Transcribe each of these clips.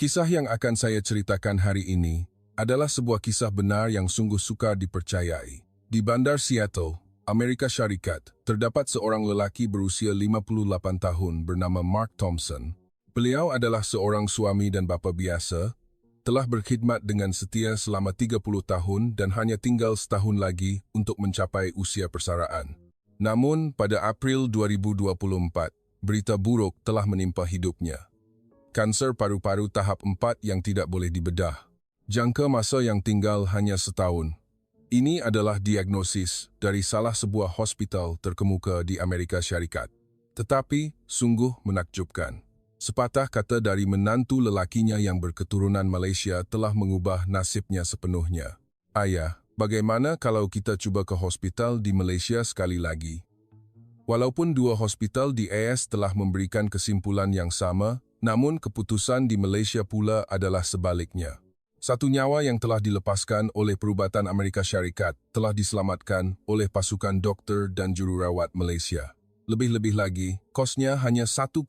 Kisah yang akan saya ceritakan hari ini adalah sebuah kisah benar yang sungguh sukar dipercayai. Di Bandar Seattle, Amerika Syarikat, terdapat seorang lelaki berusia 58 tahun bernama Mark Thompson. Beliau adalah seorang suami dan bapa biasa, telah berkhidmat dengan setia selama 30 tahun dan hanya tinggal setahun lagi untuk mencapai usia persaraan. Namun, pada April 2024, berita buruk telah menimpa hidupnya. Kanser paru-paru tahap 4 yang tidak boleh dibedah. Jangka masa yang tinggal hanya setahun. Ini adalah diagnosis dari salah sebuah hospital terkemuka di Amerika Syarikat. Tetapi, sungguh menakjubkan. Sepatah kata dari menantu lelakinya yang berketurunan Malaysia telah mengubah nasibnya sepenuhnya. Ayah, bagaimana kalau kita cuba ke hospital di Malaysia sekali lagi? Walaupun dua hospital di AS telah memberikan kesimpulan yang sama, namun keputusan di Malaysia pula adalah sebaliknya. Satu nyawa yang telah dilepaskan oleh perubatan Amerika Syarikat telah diselamatkan oleh pasukan doktor dan jururawat Malaysia. Lebih-lebih lagi, kosnya hanya 1,25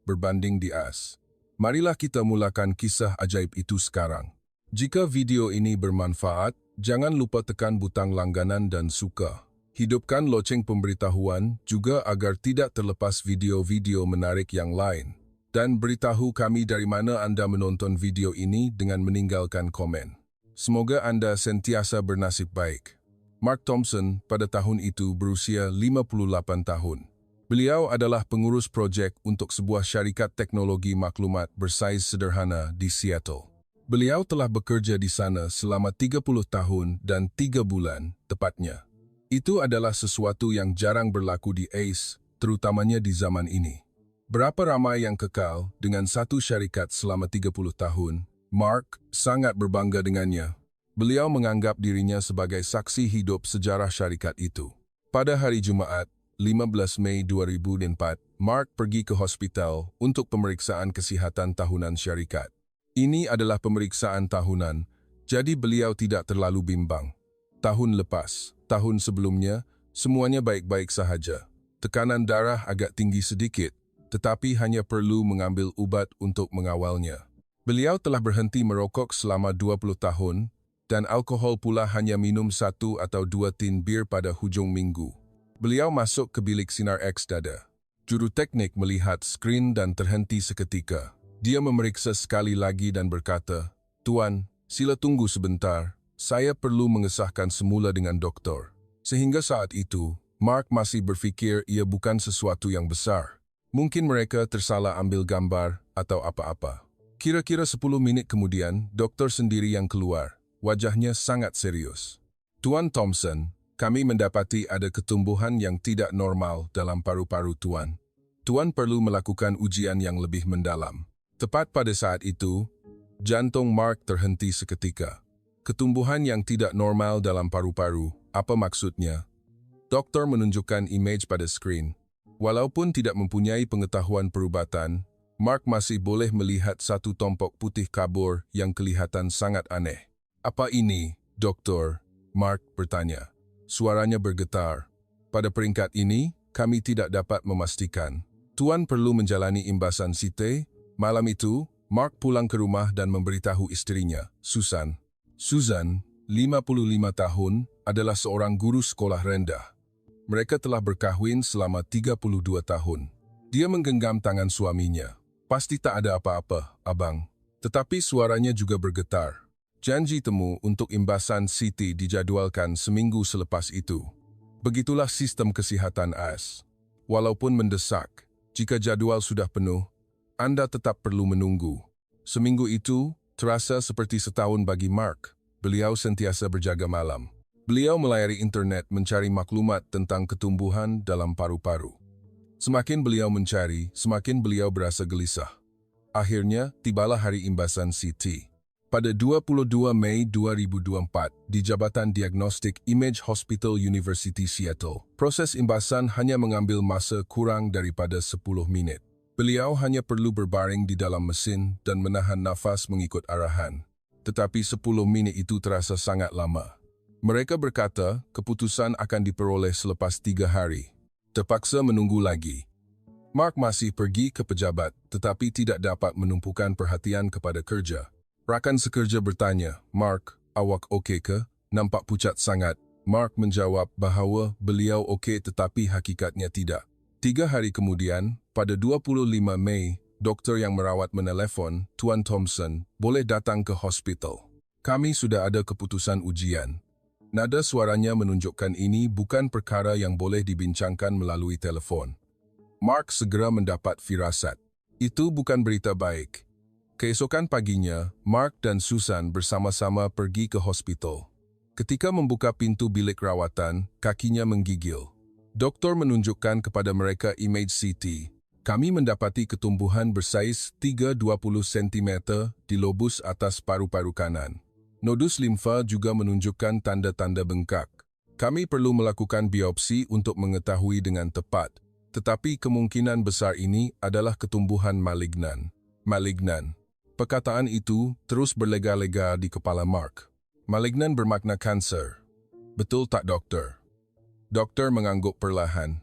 berbanding di AS. Marilah kita mulakan kisah ajaib itu sekarang. Jika video ini bermanfaat, jangan lupa tekan butang langganan dan suka. Hidupkan loceng pemberitahuan juga agar tidak terlepas video-video menarik yang lain. Dan beritahu kami dari mana anda menonton video ini dengan meninggalkan komen. Semoga anda sentiasa bernasib baik. Mark Thompson pada tahun itu berusia 58 tahun. Beliau adalah pengurus projek untuk sebuah syarikat teknologi maklumat bersaiz sederhana di Seattle. Beliau telah bekerja di sana selama 30 tahun dan 3 bulan tepatnya. Itu adalah sesuatu yang jarang berlaku di ACE, terutamanya di zaman ini. Berapa ramai yang kekal dengan satu syarikat selama 30 tahun, Mark sangat berbangga dengannya. Beliau menganggap dirinya sebagai saksi hidup sejarah syarikat itu. Pada hari Jumaat, 15 Mei 2004, Mark pergi ke hospital untuk pemeriksaan kesihatan tahunan syarikat. Ini adalah pemeriksaan tahunan, jadi beliau tidak terlalu bimbang. Tahun lepas, tahun sebelumnya, semuanya baik-baik sahaja. Tekanan darah agak tinggi sedikit, tetapi hanya perlu mengambil ubat untuk mengawalnya. Beliau telah berhenti merokok selama 20 tahun dan alkohol pula hanya minum 1 atau 2 tin bir pada hujung minggu. Beliau masuk ke bilik sinar X dada. Juru teknik melihat skrin dan terhenti seketika. Dia memeriksa sekali lagi dan berkata, "Tuan, sila tunggu sebentar. Saya perlu mengesahkan semula dengan doktor." Sehingga saat itu, Mark masih berfikir ia bukan sesuatu yang besar. Mungkin mereka tersalah ambil gambar atau apa-apa. Kira-kira 10 menit kemudian, doktor sendiri yang keluar. Wajahnya sangat serius. "Tuan Thompson, kami mendapati ada ketumbuhan yang tidak normal dalam paru-paru Tuan. Tuan perlu melakukan ujian yang lebih mendalam." Tepat pada saat itu, jantung Mark terhenti seketika. Ketumbuhan yang tidak normal dalam paru-paru, apa maksudnya? Doktor menunjukkan image pada skrin. Walaupun tidak mempunyai pengetahuan perubatan, Mark masih boleh melihat satu tompok putih kabur yang kelihatan sangat aneh. "Apa ini, doktor?" Mark bertanya. Suaranya bergetar. "Pada peringkat ini, kami tidak dapat memastikan. Tuan perlu menjalani imbasan CT." Malam itu, Mark pulang ke rumah dan memberitahu istrinya, Susan. Susan, 55 tahun, adalah seorang guru sekolah rendah. Mereka telah berkahwin selama 32 tahun. Dia menggenggam tangan suaminya. "Pasti tak ada apa-apa, abang." Tetapi suaranya juga bergetar. Janji temu untuk imbasan CT dijadwalkan seminggu selepas itu. Begitulah sistem kesihatan AS. Walaupun mendesak, jika jadwal sudah penuh, Anda tetap perlu menunggu. Seminggu itu terasa seperti setahun bagi Mark. Beliau sentiasa berjaga malam. Beliau melayari internet mencari maklumat tentang ketumbuhan dalam paru-paru. Semakin beliau mencari, semakin beliau berasa gelisah. Akhirnya, tibalah hari imbasan CT. Pada 22 Mei 2024, di Jabatan Diagnostik Image Hospital University Seattle, proses imbasan hanya mengambil masa kurang daripada 10 menit. Beliau hanya perlu berbaring di dalam mesin dan menahan nafas mengikut arahan. Tetapi 10 menit itu terasa sangat lama. Mereka berkata keputusan akan diperoleh selepas 3 hari. Terpaksa menunggu lagi. Mark masih pergi ke pejabat tetapi tidak dapat menumpukan perhatian kepada kerja. Rakan sekerja bertanya, "Mark, awak okey ke? Nampak pucat sangat." Mark menjawab bahawa beliau okey tetapi hakikatnya tidak. 3 hari kemudian, pada 25 Mei, doktor yang merawat menelefon, Tuan Thompson, boleh datang ke hospital. Kami sudah ada keputusan ujian. Nada suaranya menunjukkan ini bukan perkara yang boleh dibincangkan melalui telefon. Mark segera mendapat firasat. Itu bukan berita baik. Keesokan paginya, Mark dan Susan bersama-sama pergi ke hospital. Ketika membuka pintu bilik rawatan, kakinya menggigil. Doktor menunjukkan kepada mereka image CT. Kami mendapati ketumbuhan bersaiz 320 cm di lobus atas paru-paru kanan. Nodus limfa juga menunjukkan tanda-tanda bengkak. Kami perlu melakukan biopsi untuk mengetahui dengan tepat. Tetapi kemungkinan besar ini adalah ketumbuhan malignan. Malignan. Perkataan itu terus berlega-lega di kepala Mark. Malignan bermakna kanser. Betul tak, doktor? Doktor mengangguk perlahan.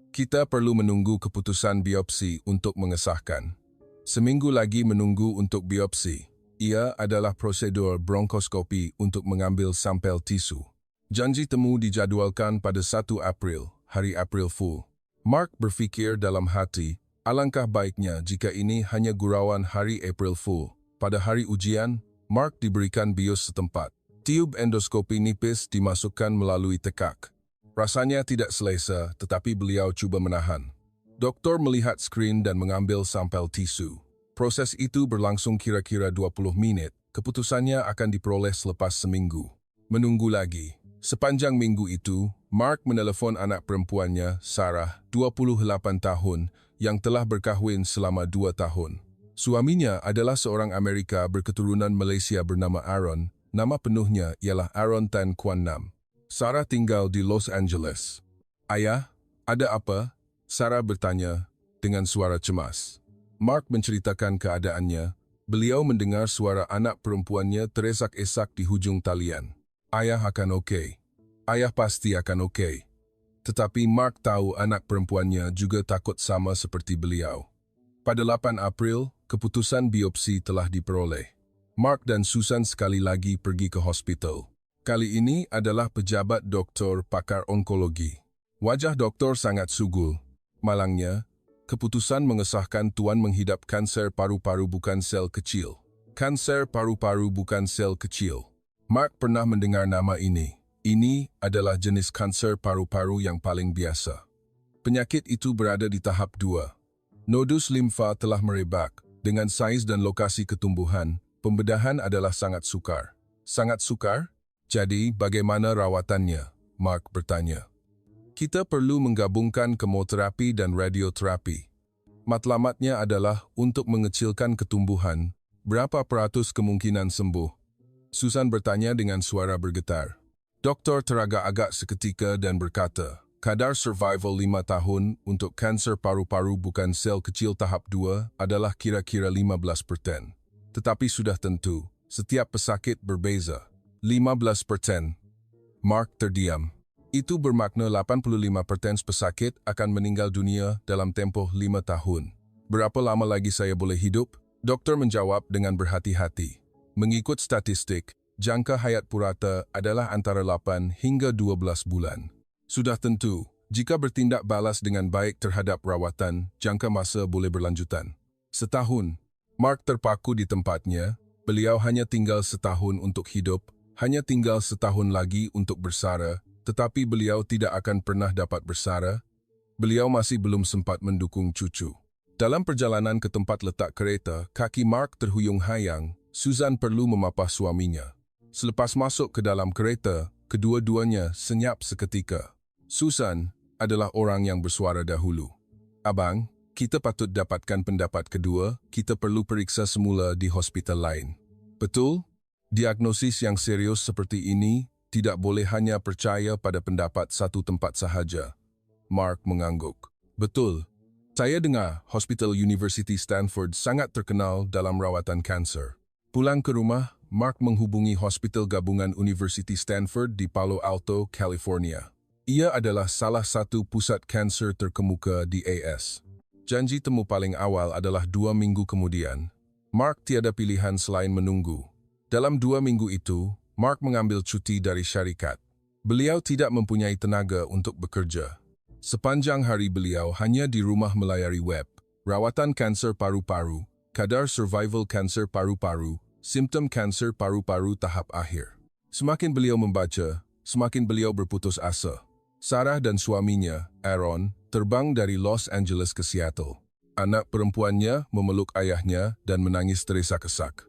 Kita perlu menunggu keputusan biopsi untuk mengesahkan. Seminggu lagi menunggu untuk biopsi. Ia adalah prosedur bronkoskopi untuk mengambil sampel tisu. Janji temu dijadualkan pada 1 April, hari April Fool. Mark berfikir dalam hati, alangkah baiknya jika ini hanya gurauan hari April Fool. Pada hari ujian, Mark diberikan bios setempat. Tiub endoskopi nipis dimasukkan melalui tekak. Rasanya tidak selesa, tetapi beliau cuba menahan. Doktor melihat skrin dan mengambil sampel tisu. Proses itu berlangsung kira-kira 20 menit. Keputusannya akan diperoleh selepas seminggu. Menunggu lagi. Sepanjang minggu itu, Mark menelefon anak perempuannya, Sarah, 28 tahun, yang telah berkahwin selama 2 tahun. Suaminya adalah seorang Amerika berketurunan Malaysia bernama Aaron. Nama penuhnya ialah Aaron Tan Kuan Nam. Sarah tinggal di Los Angeles. "Ayah, ada apa?" Sarah bertanya dengan suara cemas. Mark menceritakan keadaannya. Beliau mendengar suara anak perempuannya teresak-esak di hujung talian. "Ayah akan okey. Ayah pasti akan okey." Tetapi Mark tahu anak perempuannya juga takut sama seperti beliau. Pada 8 April, keputusan biopsi telah diperoleh. Mark dan Susan sekali lagi pergi ke hospital. Kali ini adalah pejabat doktor pakar onkologi. Wajah doktor sangat sugul. Malangnya, keputusan mengesahkan Tuan menghidap kanser paru-paru bukan sel kecil. Kanser paru-paru bukan sel kecil. Mark pernah mendengar nama ini. Ini adalah jenis kanser paru-paru yang paling biasa. Penyakit itu berada di tahap 2. Nodus limfa telah merebak. Dengan saiz dan lokasi ketumbuhan, pembedahan adalah sangat sukar. Sangat sukar? Jadi, bagaimana rawatannya? Mark bertanya. Kita perlu menggabungkan kemoterapi dan radioterapi. Matlamatnya adalah untuk mengecilkan ketumbuhan. Berapa peratus kemungkinan sembuh? Susan bertanya dengan suara bergetar. Doktor teragak-agak seketika dan berkata, kadar survival 5 tahun untuk kanser paru-paru bukan sel kecil tahap 2 adalah kira-kira 15%. Tetapi sudah tentu, setiap pesakit berbeza. 15%. Mark terdiam. Itu bermakna 85% pesakit akan meninggal dunia dalam tempoh 5 tahun. Berapa lama lagi saya boleh hidup? Doktor menjawab dengan berhati-hati. Mengikut statistik, jangka hayat purata adalah antara 8 hingga 12 bulan. Sudah tentu, jika bertindak balas dengan baik terhadap rawatan, jangka masa boleh berlanjutan. Setahun. Mark terpaku di tempatnya. Beliau hanya tinggal setahun untuk hidup, hanya tinggal setahun lagi untuk bersara, tetapi beliau tidak akan pernah dapat bersara. Beliau masih belum sempat mendukung cucu. Dalam perjalanan ke tempat letak kereta, kaki Mark terhuyung hayang. Susan perlu memapah suaminya. Selepas masuk ke dalam kereta, kedua-duanya senyap seketika. Susan adalah orang yang bersuara dahulu. Abang, kita patut dapatkan pendapat kedua, kita perlu periksa semula di hospital lain. Betul? Diagnosis yang serius seperti ini tidak boleh hanya percaya pada pendapat satu tempat sahaja. Mark mengangguk. Betul. Saya dengar Hospital University Stanford sangat terkenal dalam rawatan kanser. Pulang ke rumah, Mark menghubungi Hospital Gabungan University Stanford di Palo Alto, California. Ia adalah salah satu pusat kanser terkemuka di AS. Janji temu paling awal adalah 2 minggu kemudian. Mark tiada pilihan selain menunggu. Dalam 2 minggu itu, Mark mengambil cuti dari syarikat. Beliau tidak mempunyai tenaga untuk bekerja. Sepanjang hari beliau hanya di rumah melayari web, rawatan kanser paru-paru, kadar survival kanser paru-paru, simptom kanser paru-paru tahap akhir. Semakin beliau membaca, semakin beliau berputus asa. Sarah dan suaminya, Aaron, terbang dari Los Angeles ke Seattle. Anak perempuannya memeluk ayahnya dan menangis terdesak-desak.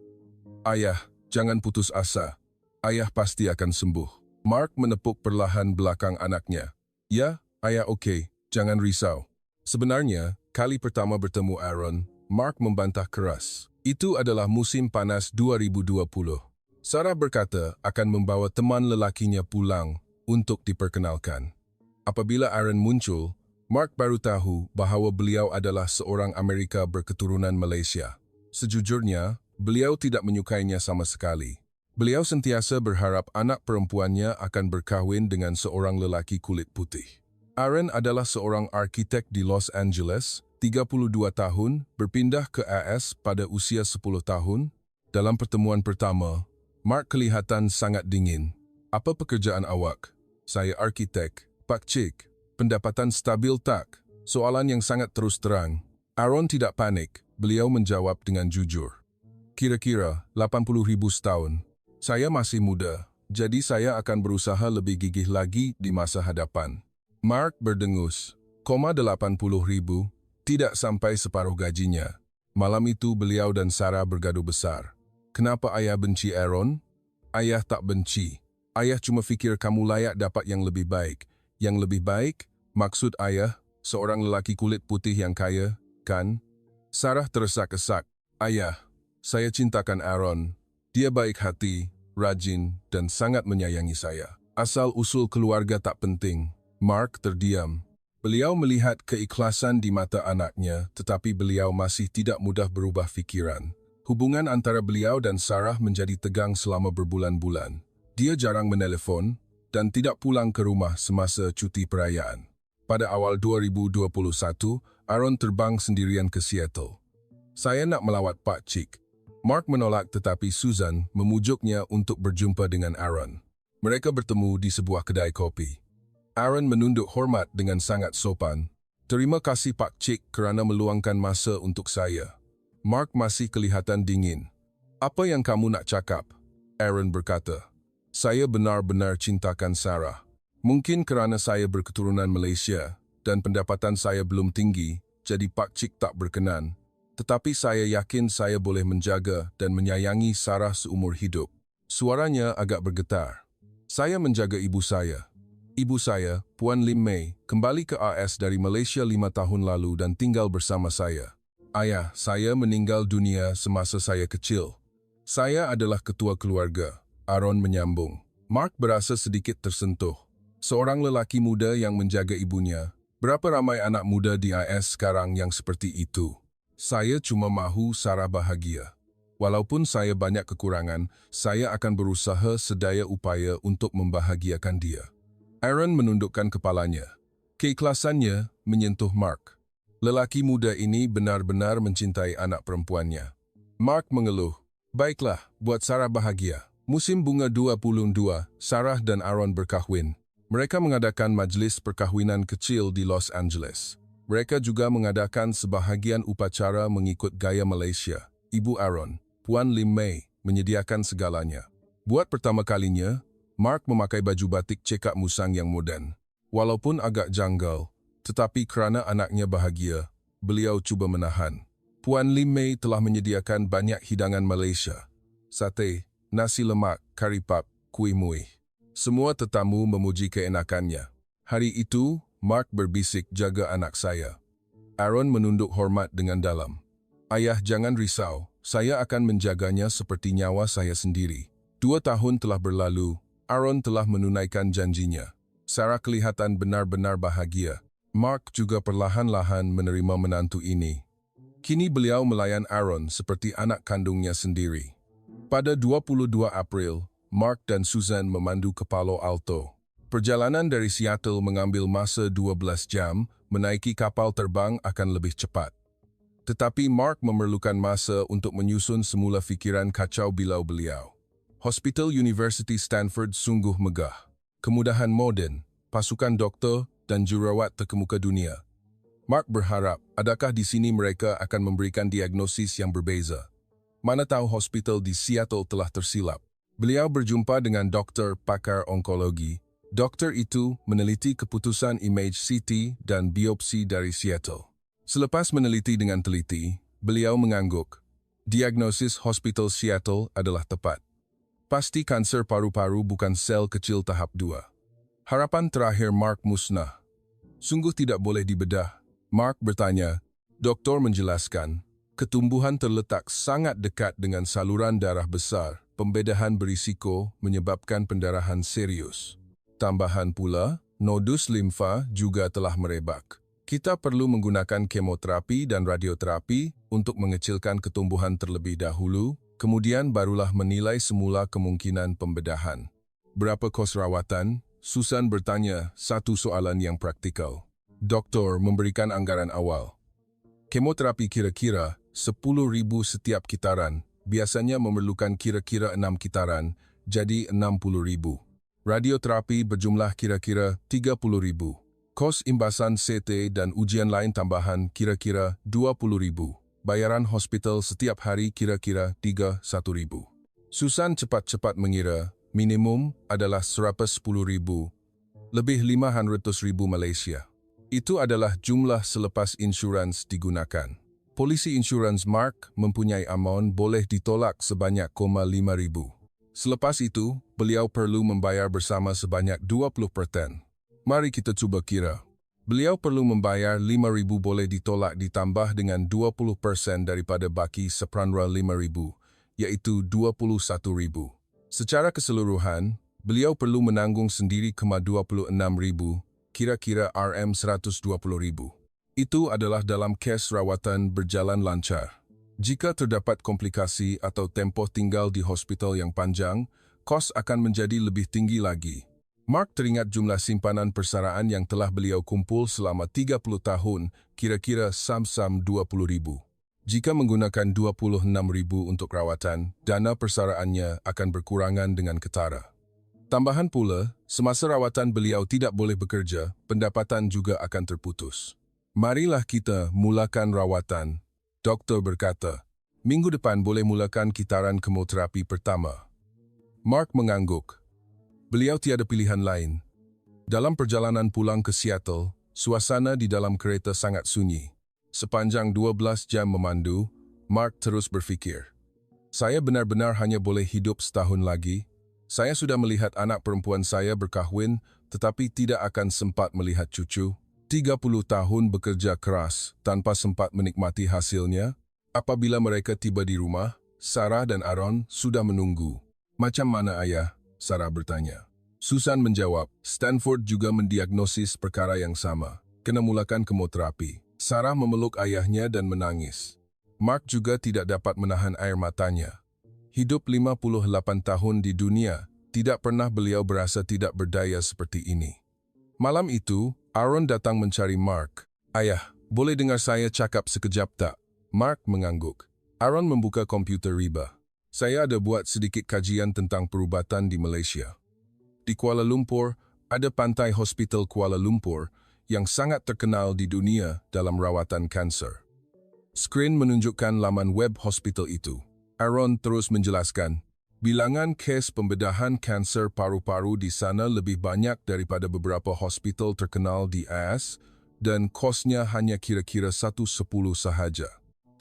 "Ayah, jangan putus asa. Ayah pasti akan sembuh." Mark menepuk perlahan belakang anaknya. "Ya, ayah oke, jangan risau." Sebenarnya, kali pertama bertemu Aaron, Mark membantah keras. Itu adalah musim panas 2020. Sarah berkata akan membawa teman lelakinya pulang untuk diperkenalkan. Apabila Aaron muncul, Mark baru tahu bahawa beliau adalah seorang Amerika berketurunan Malaysia. Sejujurnya, beliau tidak menyukainya sama sekali. Beliau sentiasa berharap anak perempuannya akan berkahwin dengan seorang lelaki kulit putih. Aaron adalah seorang arkitek di Los Angeles, 32 tahun, berpindah ke AS pada usia 10 tahun. Dalam pertemuan pertama, Mark kelihatan sangat dingin. "Apa pekerjaan awak?" "Saya arkitek." "Pak Cik, pendapatan stabil tak?" Soalan yang sangat terus terang. Aaron tidak panik, beliau menjawab dengan jujur. "Kira-kira 80.000 setahun. Saya masih muda, jadi saya akan berusaha lebih gigih lagi di masa hadapan." Mark berdengus. 80.000, tidak sampai separuh gajinya. Malam itu beliau dan Sarah bergaduh besar. "Kenapa ayah benci Aaron?" "Ayah tak benci. Ayah cuma fikir kamu layak dapat yang lebih baik." "Yang lebih baik? Maksud ayah, seorang lelaki kulit putih yang kaya, kan?" Sarah tersesak-sesak. "Ayah, saya cintakan Aaron. Dia baik hati, rajin, dan sangat menyayangi saya. Asal-usul keluarga tak penting." Mark terdiam. Beliau melihat keikhlasan di mata anaknya, tetapi beliau masih tidak mudah berubah fikiran. Hubungan antara beliau dan Sarah menjadi tegang selama berbulan-bulan. Dia jarang menelpon dan tidak pulang ke rumah semasa cuti perayaan. Pada awal 2021, Aaron terbang sendirian ke Seattle. "Saya nak melawat Pak Cik." Mark menolak, tetapi Susan memujuknya untuk berjumpa dengan Aaron. Mereka bertemu di sebuah kedai kopi. Aaron menunduk hormat dengan sangat sopan. "Terima kasih Pak Cik kerana meluangkan masa untuk saya." Mark masih kelihatan dingin. "Apa yang kamu nak cakap?" Aaron berkata. "Saya benar-benar cintakan Sarah. Mungkin kerana saya berketurunan Malaysia dan pendapatan saya belum tinggi, jadi Pak Cik tak berkenan. Tetapi saya yakin saya boleh menjaga dan menyayangi Sarah seumur hidup." Suaranya agak bergetar. "Saya menjaga ibu saya. Ibu saya, Puan Lim Mei, kembali ke AS dari Malaysia 5 tahun lalu dan tinggal bersama saya. Ayah saya meninggal dunia semasa saya kecil. Saya adalah ketua keluarga." Aaron menyambung. Mark berasa sedikit tersentuh. Seorang lelaki muda yang menjaga ibunya. Berapa ramai anak muda di AS sekarang yang seperti itu? "Saya cuma mahu Sarah bahagia. Walaupun saya banyak kekurangan, saya akan berusaha sedaya upaya untuk membahagiakan dia." Aaron menundukkan kepalanya. Keikhlasannya menyentuh Mark. Lelaki muda ini benar-benar mencintai anak perempuannya. Mark mengeluh. "Baiklah, buat Sarah bahagia." Musim bunga 2022, Sarah dan Aaron berkahwin. Mereka mengadakan majlis perkahwinan kecil di Los Angeles. Mereka juga mengadakan sebahagian upacara mengikut gaya Malaysia. Ibu Aaron, Puan Lim Mei, menyediakan segalanya. Buat pertama kalinya, Mark memakai baju batik cekak musang yang moden. Walaupun agak janggal, tetapi kerana anaknya bahagia, beliau cuba menahan. Puan Lim Mei telah menyediakan banyak hidangan Malaysia. Sate, nasi lemak, kari pap, kuih muih. Semua tetamu memuji keenakannya. Hari itu, Mark berbisik, "Jaga anak saya." Aaron menunduk hormat dengan dalam. "Ayah jangan risau, saya akan menjaganya seperti nyawa saya sendiri." 2 tahun telah berlalu, Aaron telah menunaikan janjinya. Sarah kelihatan benar-benar bahagia. Mark juga perlahan-lahan menerima menantu ini. Kini beliau melayan Aaron seperti anak kandungnya sendiri. Pada 22 April, Mark dan Susan memandu ke Palo Alto. Perjalanan dari Seattle mengambil masa 12 jam, menaiki kapal terbang akan lebih cepat. Tetapi Mark memerlukan masa untuk menyusun semula fikiran kacau bilau beliau. Hospital University Stanford sungguh megah. Kemudahan moden, pasukan doktor dan jururawat terkemuka dunia. Mark berharap, adakah di sini mereka akan memberikan diagnosis yang berbeza? Mana tahu hospital di Seattle telah tersilap. Beliau berjumpa dengan doktor pakar onkologi. Doktor itu meneliti keputusan image CT dan biopsi dari Seattle. Selepas meneliti dengan teliti, beliau mengangguk. Diagnosis Hospital Seattle adalah tepat. Pasti kanser paru-paru bukan sel kecil tahap 2. Harapan terakhir Mark musnah. Sungguh tidak boleh dibedah. Mark bertanya, doktor menjelaskan, ketumbuhan terletak sangat dekat dengan saluran darah besar. Pembedahan berisiko menyebabkan pendarahan serius. Tambahan pula, nodus limfa juga telah merebak. Kita perlu menggunakan kemoterapi dan radioterapi untuk mengecilkan ketumbuhan terlebih dahulu, kemudian barulah menilai semula kemungkinan pembedahan. Berapa kos rawatan? Susan bertanya satu soalan yang praktikal. Doktor memberikan anggaran awal. Kemoterapi kira-kira 10.000 setiap kitaran, biasanya memerlukan kira-kira 6 kitaran, jadi 60.000. Radioterapi berjumlah kira-kira 30.000. Kos imbasan CT dan ujian lain tambahan kira-kira 20.000. Bayaran hospital setiap hari kira-kira 31.000. Susan cepat-cepat mengira, minimum adalah 110.000, lebih 500.000 Malaysia. Itu adalah jumlah selepas insurans digunakan. Polisi insurans Mark mempunyai amount boleh ditolak sebanyak 5.000. Selepas itu, beliau perlu membayar bersama sebanyak 20%. Mari kita cuba kira. Beliau perlu membayar 5.000 boleh ditolak ditambah dengan 20% daripada baki seperanra 5.000, yaitu 21.000. Secara keseluruhan, beliau perlu menanggung sendiri 26.000, kira-kira Rm120.000. Itu adalah dalam kes rawatan berjalan lancar. Jika terdapat komplikasi atau tempoh tinggal di hospital yang panjang, kos akan menjadi lebih tinggi lagi. Mark teringat jumlah simpanan persaraan yang telah beliau kumpul selama 30 tahun, kira-kira sam-sam 20.000. Jika menggunakan 26.000 untuk rawatan, dana persaraannya akan berkurangan dengan ketara. Tambahan pula, semasa rawatan beliau tidak boleh bekerja, pendapatan juga akan terputus. Marilah kita mulakan rawatan, doktor berkata. Minggu depan boleh mulakan kitaran kemoterapi pertama. Mark mengangguk. Beliau tiada pilihan lain. Dalam perjalanan pulang ke Seattle, suasana di dalam kereta sangat sunyi. Sepanjang 12 jam memandu, Mark terus berfikir. Saya benar-benar hanya boleh hidup setahun lagi. Saya sudah melihat anak perempuan saya berkahwin, tetapi tidak akan sempat melihat cucu. 30 tahun bekerja keras, tanpa sempat menikmati hasilnya. Apabila mereka tiba di rumah, Sarah dan Aaron sudah menunggu. Macam mana ayah? Sarah bertanya. Susan menjawab, Stanford juga mendiagnosis perkara yang sama. Kena mulakan kemoterapi. Sarah memeluk ayahnya dan menangis. Mark juga tidak dapat menahan air matanya. Hidup 58 tahun di dunia, tidak pernah beliau berasa tidak berdaya seperti ini. Malam itu, Aaron datang mencari Mark. Ayah, boleh dengar saya cakap sekejap tak? Mark mengangguk. Aaron membuka komputer riba. Saya ada buat sedikit kajian tentang perubatan di Malaysia. Di Kuala Lumpur, ada Pantai Hospital Kuala Lumpur yang sangat terkenal di dunia dalam rawatan kanser. Skrin menunjukkan laman web hospital itu. Aaron terus menjelaskan, bilangan kes pembedahan kanser paru-paru di sana lebih banyak daripada beberapa hospital terkenal di AS dan kosnya hanya kira-kira 1/10 sahaja.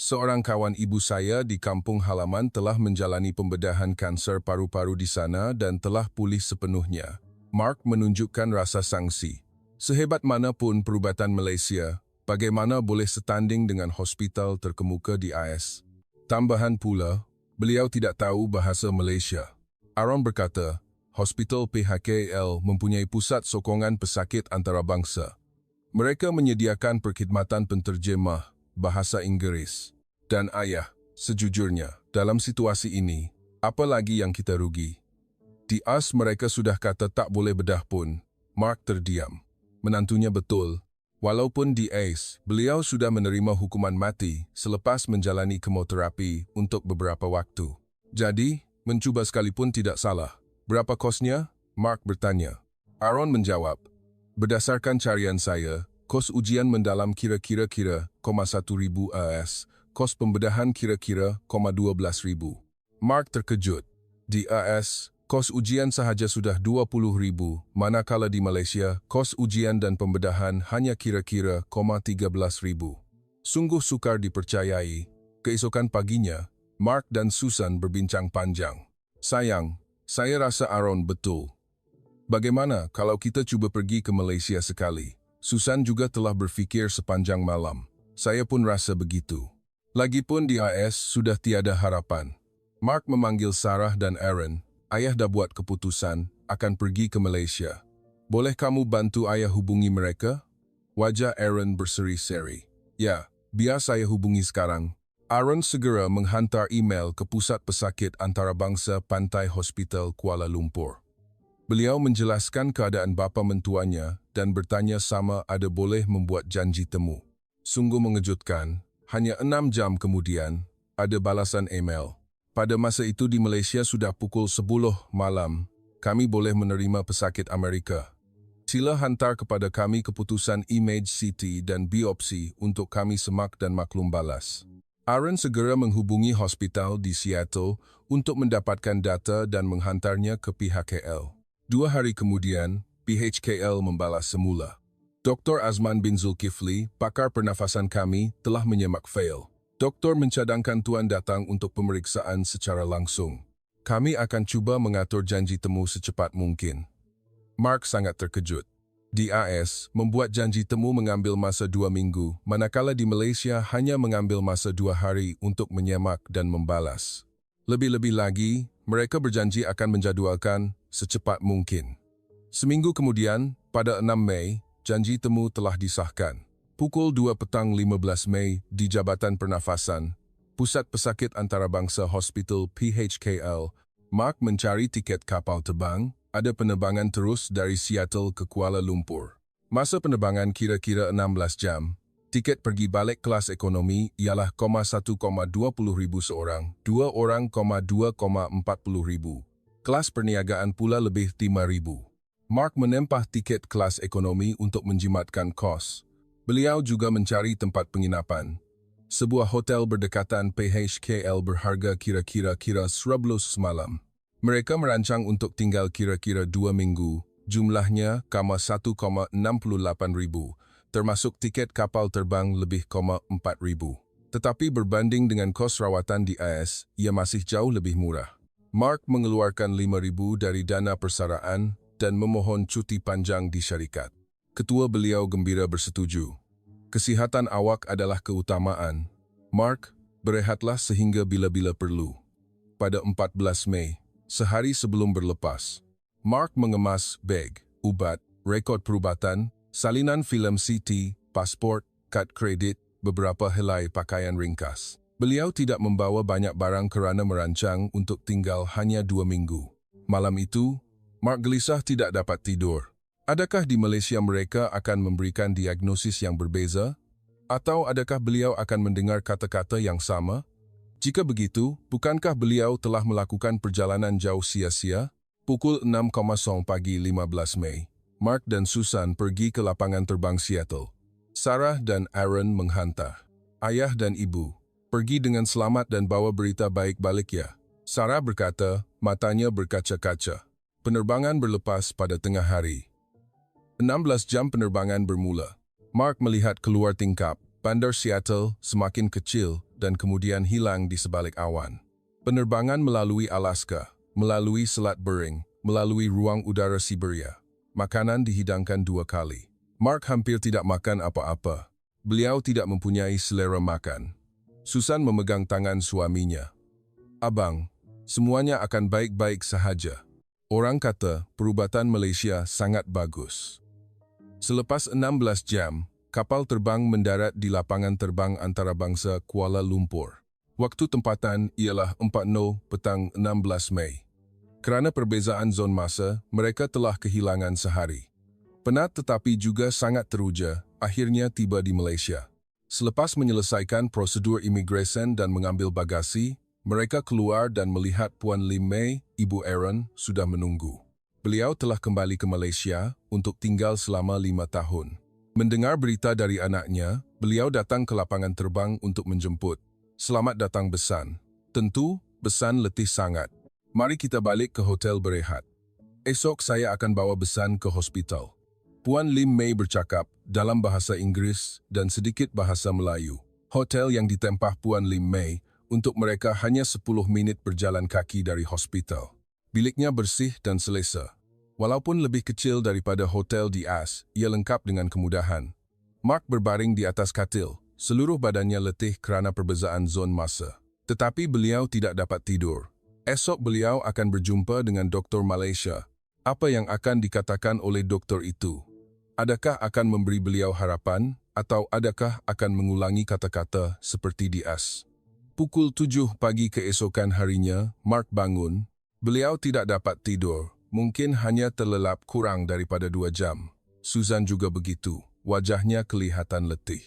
Seorang kawan ibu saya di kampung halaman telah menjalani pembedahan kanser paru-paru di sana dan telah pulih sepenuhnya. Mark menunjukkan rasa sangsi. Sehebat manapun perubatan Malaysia, bagaimana boleh setanding dengan hospital terkemuka di AS? Tambahan pula, beliau tidak tahu bahasa Malaysia. Aaron berkata, Hospital PHKL mempunyai pusat sokongan pesakit antarabangsa. Mereka menyediakan perkhidmatan penterjemah bahasa Inggeris. Dan ayah, sejujurnya, dalam situasi ini, apa lagi yang kita rugi? Di AS mereka sudah kata tak boleh bedah pun. Mark terdiam. Menantunya betul. Walaupun di ACE, beliau sudah menerima hukuman mati selepas menjalani kemoterapi untuk beberapa waktu. Jadi, mencuba sekalipun tidak salah. Berapa kosnya? Mark bertanya. Aaron menjawab, berdasarkan carian saya, kos ujian mendalam kira-kira 1.000 AS, kos pembedahan kira-kira 12.000. Mark terkejut. Di AS, kos ujian sahaja sudah 20.000, manakala di Malaysia, kos ujian dan pembedahan hanya kira-kira 13.000. Sungguh sukar dipercayai. Keesokan paginya, Mark dan Susan berbincang panjang. Sayang, saya rasa Aaron betul. Bagaimana kalau kita cuba pergi ke Malaysia sekali? Susan juga telah berfikir sepanjang malam. Saya pun rasa begitu. Lagipun di AS sudah tiada harapan. Mark memanggil Sarah dan Aaron. Ayah dah buat keputusan akan pergi ke Malaysia. Boleh kamu bantu ayah hubungi mereka? Wajah Aaron berseri-seri. Ya, biar saya hubungi sekarang. Aaron segera menghantar email ke Pusat Pesakit Antarabangsa Pantai Hospital Kuala Lumpur. Beliau menjelaskan keadaan bapa mentuanya dan bertanya sama ada boleh membuat janji temu. Sungguh mengejutkan, hanya 6 jam kemudian, ada balasan email. Pada masa itu di Malaysia sudah pukul 10 malam, kami boleh menerima pesakit Amerika. Sila hantar kepada kami keputusan image CT dan biopsi untuk kami semak dan maklum balas. Aaron segera menghubungi hospital di Seattle untuk mendapatkan data dan menghantarnya ke pihak KL. 2 hari kemudian, PHKL membalas semula. Dr. Azman bin Zulkifli, pakar pernafasan kami, telah menyemak fail. Doktor mencadangkan Tuan datang untuk pemeriksaan secara langsung. Kami akan cuba mengatur janji temu secepat mungkin. Mark sangat terkejut. Di AS, membuat janji temu mengambil masa 2 minggu, manakala di Malaysia hanya mengambil masa 2 hari untuk menyemak dan membalas. Lebih-lebih lagi, mereka berjanji akan menjadualkan secepat mungkin. Seminggu kemudian, pada 6 Mei, janji temu telah disahkan. Pukul 2 petang 15 Mei di Jabatan Pernafasan, Pusat Pesakit Antarabangsa Hospital PHKL, Mark mencari tiket kapal terbang, ada penerbangan terus dari Seattle ke Kuala Lumpur. Masa penerbangan kira-kira 16 jam. Tiket pergi balik kelas ekonomi ialah 1,20 ribu seorang, 2 orang, 2,40 ribu. Kelas perniagaan pula lebih 5 ribu. Mark menempah tiket kelas ekonomi untuk menjimatkan kos. Beliau juga mencari tempat penginapan. Sebuah hotel berdekatan PHKL berharga kira-kira 11 semalam. Mereka merancang untuk tinggal kira-kira 2 minggu, jumlahnya 1,68 ribu, termasuk tiket kapal terbang lebih 4 ribu. Tetapi berbanding dengan kos rawatan di AS, ia masih jauh lebih murah. Mark mengeluarkan 5 ribu dari dana persaraan dan memohon cuti panjang di syarikat. Ketua beliau gembira bersetuju. Kesihatan awak adalah keutamaan. Mark, berehatlah sehingga bila-bila perlu. Pada 14 Mei, sehari sebelum berlepas, Mark mengemas beg, ubat, rekod perubatan, salinan filem CT, pasport, kad kredit, beberapa helai pakaian ringkas. Beliau tidak membawa banyak barang kerana merancang untuk tinggal hanya 2 minggu. Malam itu, Mark gelisah tidak dapat tidur. Adakah di Malaysia mereka akan memberikan diagnosis yang berbeza? Atau adakah beliau akan mendengar kata-kata yang sama? Jika begitu, bukankah beliau telah melakukan perjalanan jauh sia-sia? Pukul 6.00 pagi 15 Mei, Mark dan Susan pergi ke lapangan terbang Seattle. Sarah dan Aaron menghantar. Ayah dan ibu, pergi dengan selamat dan bawa berita baik balik ya. Sarah berkata, matanya berkaca-kaca. Penerbangan berlepas pada tengah hari. 16 jam penerbangan bermula. Mark melihat keluar tingkap, bandar Seattle semakin kecil dan kemudian hilang di sebalik awan. Penerbangan melalui Alaska, melalui Selat Bering, melalui ruang udara Siberia. Makanan dihidangkan 2 kali. Mark hampir tidak makan apa-apa. Beliau tidak mempunyai selera makan. Susan memegang tangan suaminya. Abang, semuanya akan baik-baik sahaja. Orang kata perubatan Malaysia sangat bagus. Selepas 16 jam, kapal terbang mendarat di lapangan terbang antarabangsa Kuala Lumpur. Waktu tempatan ialah 4.00 petang 16 Mei. Kerana perbezaan zon masa, mereka telah kehilangan sehari. Penat tetapi juga sangat teruja, akhirnya tiba di Malaysia. Selepas menyelesaikan prosedur imigresen dan mengambil bagasi, mereka keluar dan melihat Puan Lim Mei, Ibu Aaron, sudah menunggu. Beliau telah kembali ke Malaysia untuk tinggal selama 5 tahun. Mendengar berita dari anaknya, beliau datang ke lapangan terbang untuk menjemput. Selamat datang Besan. Tentu, Besan letih sangat. Mari kita balik ke hotel berehat. Esok saya akan bawa Besan ke hospital. Puan Lim Mei bercakap dalam bahasa Inggris dan sedikit bahasa Melayu. Hotel yang ditempah Puan Lim Mei untuk mereka hanya 10 minit berjalan kaki dari hospital. Biliknya bersih dan selesa. Walaupun lebih kecil daripada hotel di AS, ia lengkap dengan kemudahan. Mark berbaring di atas katil, seluruh badannya letih kerana perbezaan zon masa. Tetapi beliau tidak dapat tidur. Esok beliau akan berjumpa dengan doktor Malaysia. Apa yang akan dikatakan oleh doktor itu? Adakah akan memberi beliau harapan atau adakah akan mengulangi kata-kata seperti di AS? Pukul 7 pagi keesokan harinya, Mark bangun. Beliau tidak dapat tidur, mungkin hanya terlelap kurang daripada 2 jam. Susan juga begitu, wajahnya kelihatan letih.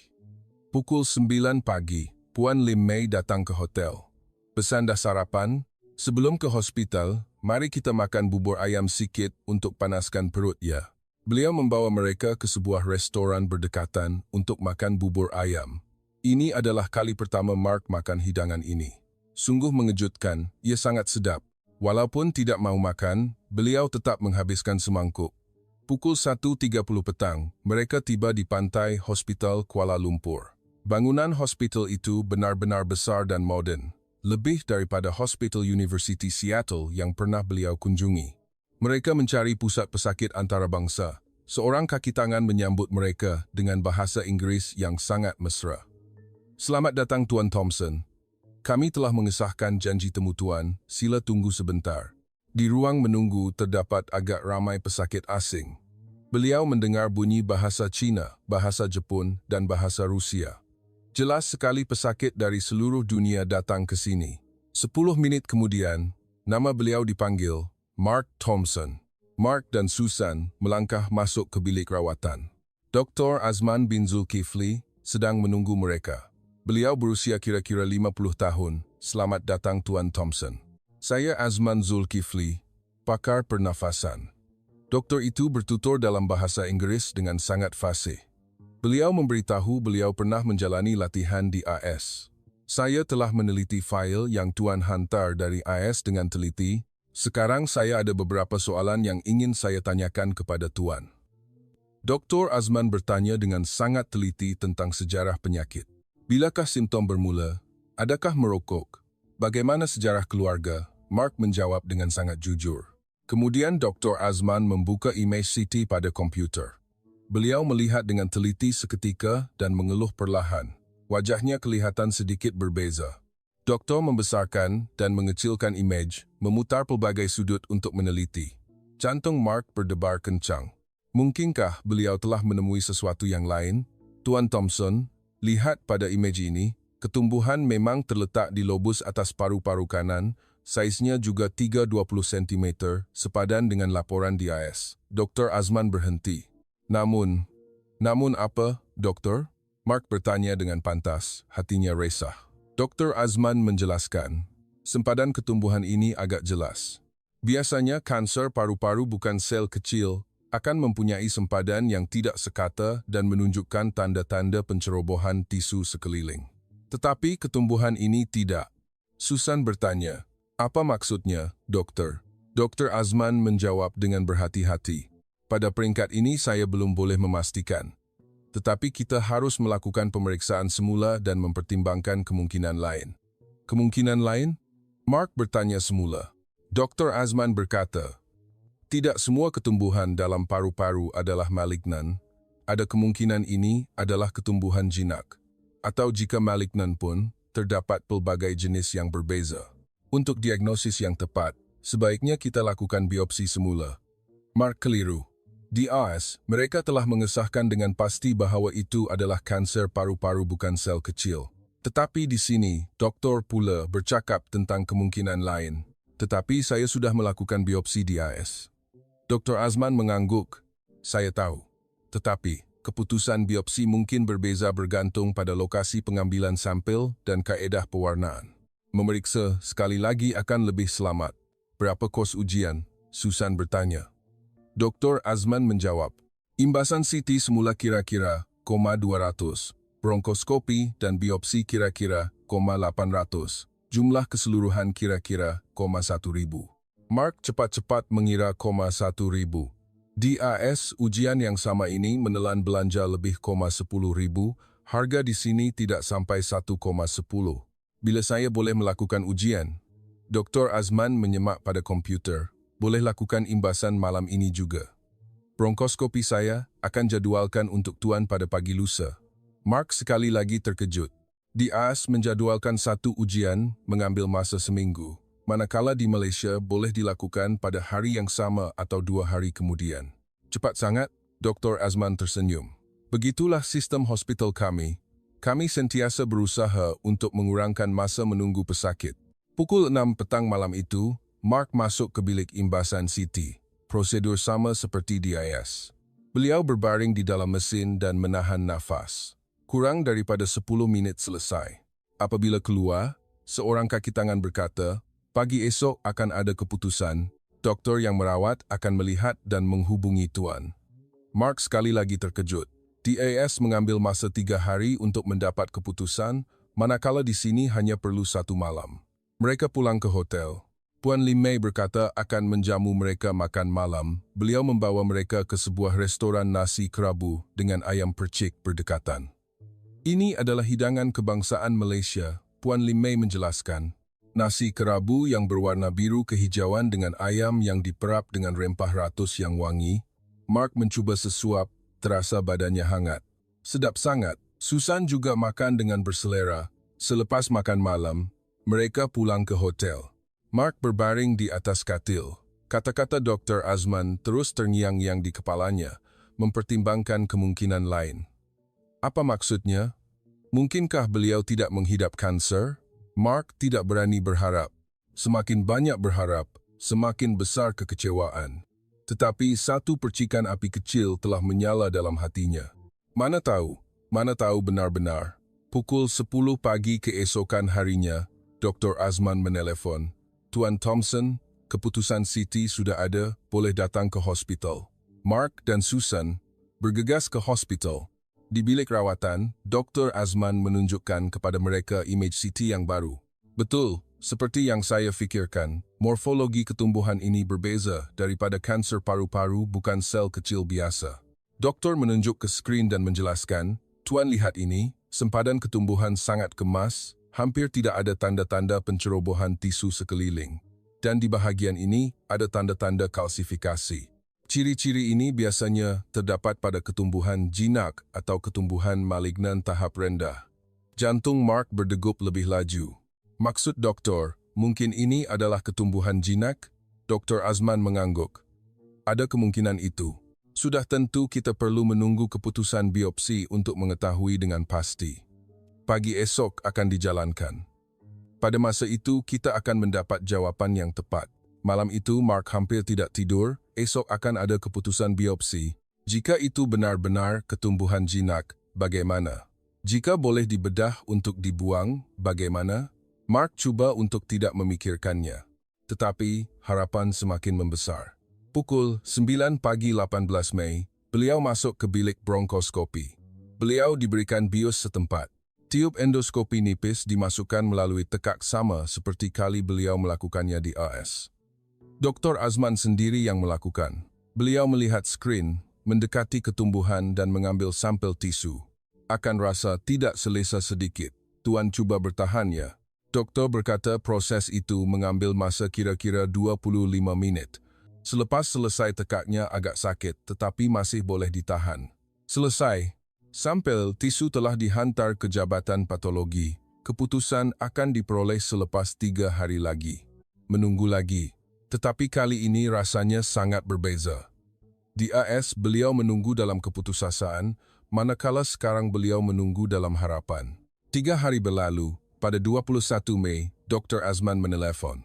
Pukul 9 pagi, Puan Lim Mei datang ke hotel. Pesan dah sarapan? Sebelum ke hospital, mari kita makan bubur ayam sikit untuk panaskan perut ya. Beliau membawa mereka ke sebuah restoran berdekatan untuk makan bubur ayam. Ini adalah kali pertama Mark makan hidangan ini. Sungguh mengejutkan, ia sangat sedap. Walaupun tidak mau makan, beliau tetap menghabiskan semangkuk. Pukul 1.30 petang, mereka tiba di pantai Hospital Kuala Lumpur. Bangunan hospital itu benar-benar besar dan moden, lebih daripada Hospital University Seattle yang pernah beliau kunjungi. Mereka mencari pusat pesakit antarabangsa. Seorang kaki tangan menyambut mereka dengan bahasa Inggris yang sangat mesra. Selamat datang Tuan Thompson. Kami telah mengesahkan janji temu Tuan, sila tunggu sebentar. Di ruang menunggu terdapat agak ramai pesakit asing. Beliau mendengar bunyi bahasa Cina, bahasa Jepun dan bahasa Rusia. Jelas sekali pesakit dari seluruh dunia datang ke sini. 10 menit kemudian, nama beliau dipanggil Mark Thompson. Mark dan Susan melangkah masuk ke bilik rawatan. Dr. Azman bin Zulkifli sedang menunggu mereka. Beliau berusia kira-kira 50 tahun. Selamat datang Tuan Thompson. Saya Azman Zulkifli, pakar pernafasan. Doktor itu bertutur dalam bahasa Inggris dengan sangat fasih. Beliau memberitahu beliau pernah menjalani latihan di AS. Saya telah meneliti fail yang Tuan hantar dari AS dengan teliti. Sekarang saya ada beberapa soalan yang ingin saya tanyakan kepada Tuan. Dr. Azman bertanya dengan sangat teliti tentang sejarah penyakit. Bilakah simptom bermula? Adakah merokok? Bagaimana sejarah keluarga? Mark menjawab dengan sangat jujur. Kemudian Dr. Azman membuka imej CT pada komputer. Beliau melihat dengan teliti seketika dan mengeluh perlahan. Wajahnya kelihatan sedikit berbeza. Doktor membesarkan dan mengecilkan imej, memutar pelbagai sudut untuk meneliti. Jantung Mark berdebar kencang. Mungkinkah beliau telah menemui sesuatu yang lain? Tuan Thompson, lihat pada imej ini, ketumbuhan memang terletak di lobus atas paru-paru kanan, saiznya juga 3-20 cm, sepadan dengan laporan di AS. Dr. Azman berhenti. Namun apa, doktor? Mark bertanya dengan pantas, hatinya resah. Dr. Azman menjelaskan, sempadan ketumbuhan ini agak jelas. Biasanya kanser paru-paru bukan sel kecil, akan mempunyai sempadan yang tidak sekata dan menunjukkan tanda-tanda pencerobohan tisu sekeliling. Tetapi ketumbuhan ini tidak. Susan bertanya, apa maksudnya, dokter? Dr. Azman menjawab dengan berhati-hati. Pada peringkat ini saya belum boleh memastikan. Tetapi kita harus melakukan pemeriksaan semula dan mempertimbangkan kemungkinan lain. Kemungkinan lain? Mark bertanya semula. Dr. Azman berkata, tidak semua ketumbuhan dalam paru-paru adalah malignan. Ada kemungkinan ini adalah ketumbuhan jinak. Atau jika malignan pun, terdapat pelbagai jenis yang berbeza. Untuk diagnosis yang tepat, sebaiknya kita lakukan biopsi semula. Mark keliru. Di AS, mereka telah mengesahkan dengan pasti bahwa itu adalah kanser paru-paru bukan sel kecil. Tetapi di sini, doktor pula bercakap tentang kemungkinan lain. Tetapi saya sudah melakukan biopsi di AS. Dr. Azman mengangguk. Saya tahu. Tetapi, keputusan biopsi mungkin berbeza bergantung pada lokasi pengambilan sampel dan kaedah pewarnaan. Memeriksa sekali lagi akan lebih selamat. Berapa kos ujian? Susan bertanya. Dr. Azman menjawab, imbasan CT semula kira-kira 200, bronkoskopi dan biopsi kira-kira 800, jumlah keseluruhan kira-kira 1.000. Mark cepat-cepat mengira 1.000. DAS ujian yang sama ini menelan belanja lebih 10.000, harga di sini tidak sampai 1,10. Bila saya boleh melakukan ujian, Dr. Azman menyemak pada komputer, boleh lakukan imbasan malam ini juga. Bronkoskopi saya akan jadwalkan untuk tuan pada pagi lusa. Mark sekali lagi terkejut. DAS menjadwalkan satu ujian mengambil masa seminggu, manakala di Malaysia boleh dilakukan pada hari yang sama atau 2 hari kemudian. Cepat sangat, Dr. Azman tersenyum. Begitulah sistem hospital kami. Kami sentiasa berusaha untuk mengurangkan masa menunggu pesakit. Pukul 6 petang malam itu, Mark masuk ke bilik imbasan CT. Prosedur sama seperti DIS. Beliau berbaring di dalam mesin dan menahan nafas. Kurang daripada 10 minit selesai. Apabila keluar, seorang kaki tangan berkata, pagi esok akan ada keputusan, doktor yang merawat akan melihat dan menghubungi tuan. Mark sekali lagi terkejut. DAS mengambil masa 3 hari untuk mendapat keputusan, manakala di sini hanya perlu 1 malam. Mereka pulang ke hotel. Puan Lim Mei berkata akan menjamu mereka makan malam. Beliau membawa mereka ke sebuah restoran nasi kerabu dengan ayam percik berdekatan. Ini adalah hidangan kebangsaan Malaysia, Puan Lim Mei menjelaskan. Nasi kerabu yang berwarna biru kehijauan dengan ayam yang diperap dengan rempah ratus yang wangi. Mark mencuba sesuap, terasa badannya hangat. Sedap sangat. Susan juga makan dengan berselera. Selepas makan malam, mereka pulang ke hotel. Mark berbaring di atas katil. Kata-kata Dr. Azman terus terngiang-ngiang di kepalanya, mempertimbangkan kemungkinan lain. Apa maksudnya? Mungkinkah beliau tidak menghidap kanser? Mark tidak berani berharap. Semakin banyak berharap, semakin besar kekecewaan. Tetapi satu percikan api kecil telah menyala dalam hatinya. Mana tahu benar-benar. Pukul 10 pagi keesokan harinya, Dr. Azman menelefon. Tuan Thompson, keputusan CT sudah ada, boleh datang ke hospital. Mark dan Susan bergegas ke hospital. Di bilik rawatan, Dr. Azman menunjukkan kepada mereka imej CT yang baru. Betul, seperti yang saya fikirkan, morfologi ketumbuhan ini berbeza daripada kanser paru-paru bukan sel kecil biasa. Doktor menunjuk ke skrin dan menjelaskan, Tuan lihat ini, sempadan ketumbuhan sangat kemas, hampir tidak ada tanda-tanda pencerobohan tisu sekeliling. Dan di bahagian ini, ada tanda-tanda kalsifikasi. Ciri-ciri ini biasanya terdapat pada ketumbuhan jinak atau ketumbuhan malignan tahap rendah. Jantung Mark berdegup lebih laju. Maksud doktor, mungkin ini adalah ketumbuhan jinak? Dr. Azman mengangguk. Ada kemungkinan itu. Sudah tentu kita perlu menunggu keputusan biopsi untuk mengetahui dengan pasti. Pagi esok akan dijalankan. Pada masa itu kita akan mendapat jawapan yang tepat. Malam itu Mark hampir tidak tidur, esok akan ada keputusan biopsi. Jika itu benar-benar ketumbuhan jinak, bagaimana? Jika boleh dibedah untuk dibuang, bagaimana? Mark cuba untuk tidak memikirkannya. Tetapi harapan semakin membesar. Pukul 9 pagi 18 Mei, beliau masuk ke bilik bronkoskopi. Beliau diberikan bios setempat. Tiub endoskopi nipis dimasukkan melalui tekak sama seperti kali beliau melakukannya di AS. Dr. Azman sendiri yang melakukan. Beliau melihat skrin, mendekati ketumbuhan dan mengambil sampel tisu. Akan rasa tidak selesa sedikit. Tuan cuba bertahan ya. Doktor berkata proses itu mengambil masa kira-kira 25 menit. Selepas selesai tekaknya agak sakit tetapi masih boleh ditahan. Selesai. Sampel tisu telah dihantar ke Jabatan Patologi. Keputusan akan diperoleh selepas 3 hari lagi. Menunggu lagi. Tetapi kali ini rasanya sangat berbeza. Di AS beliau menunggu dalam keputusasaan, manakala sekarang beliau menunggu dalam harapan. 3 hari berlalu, pada 21 Mei, Dr. Azman menelefon.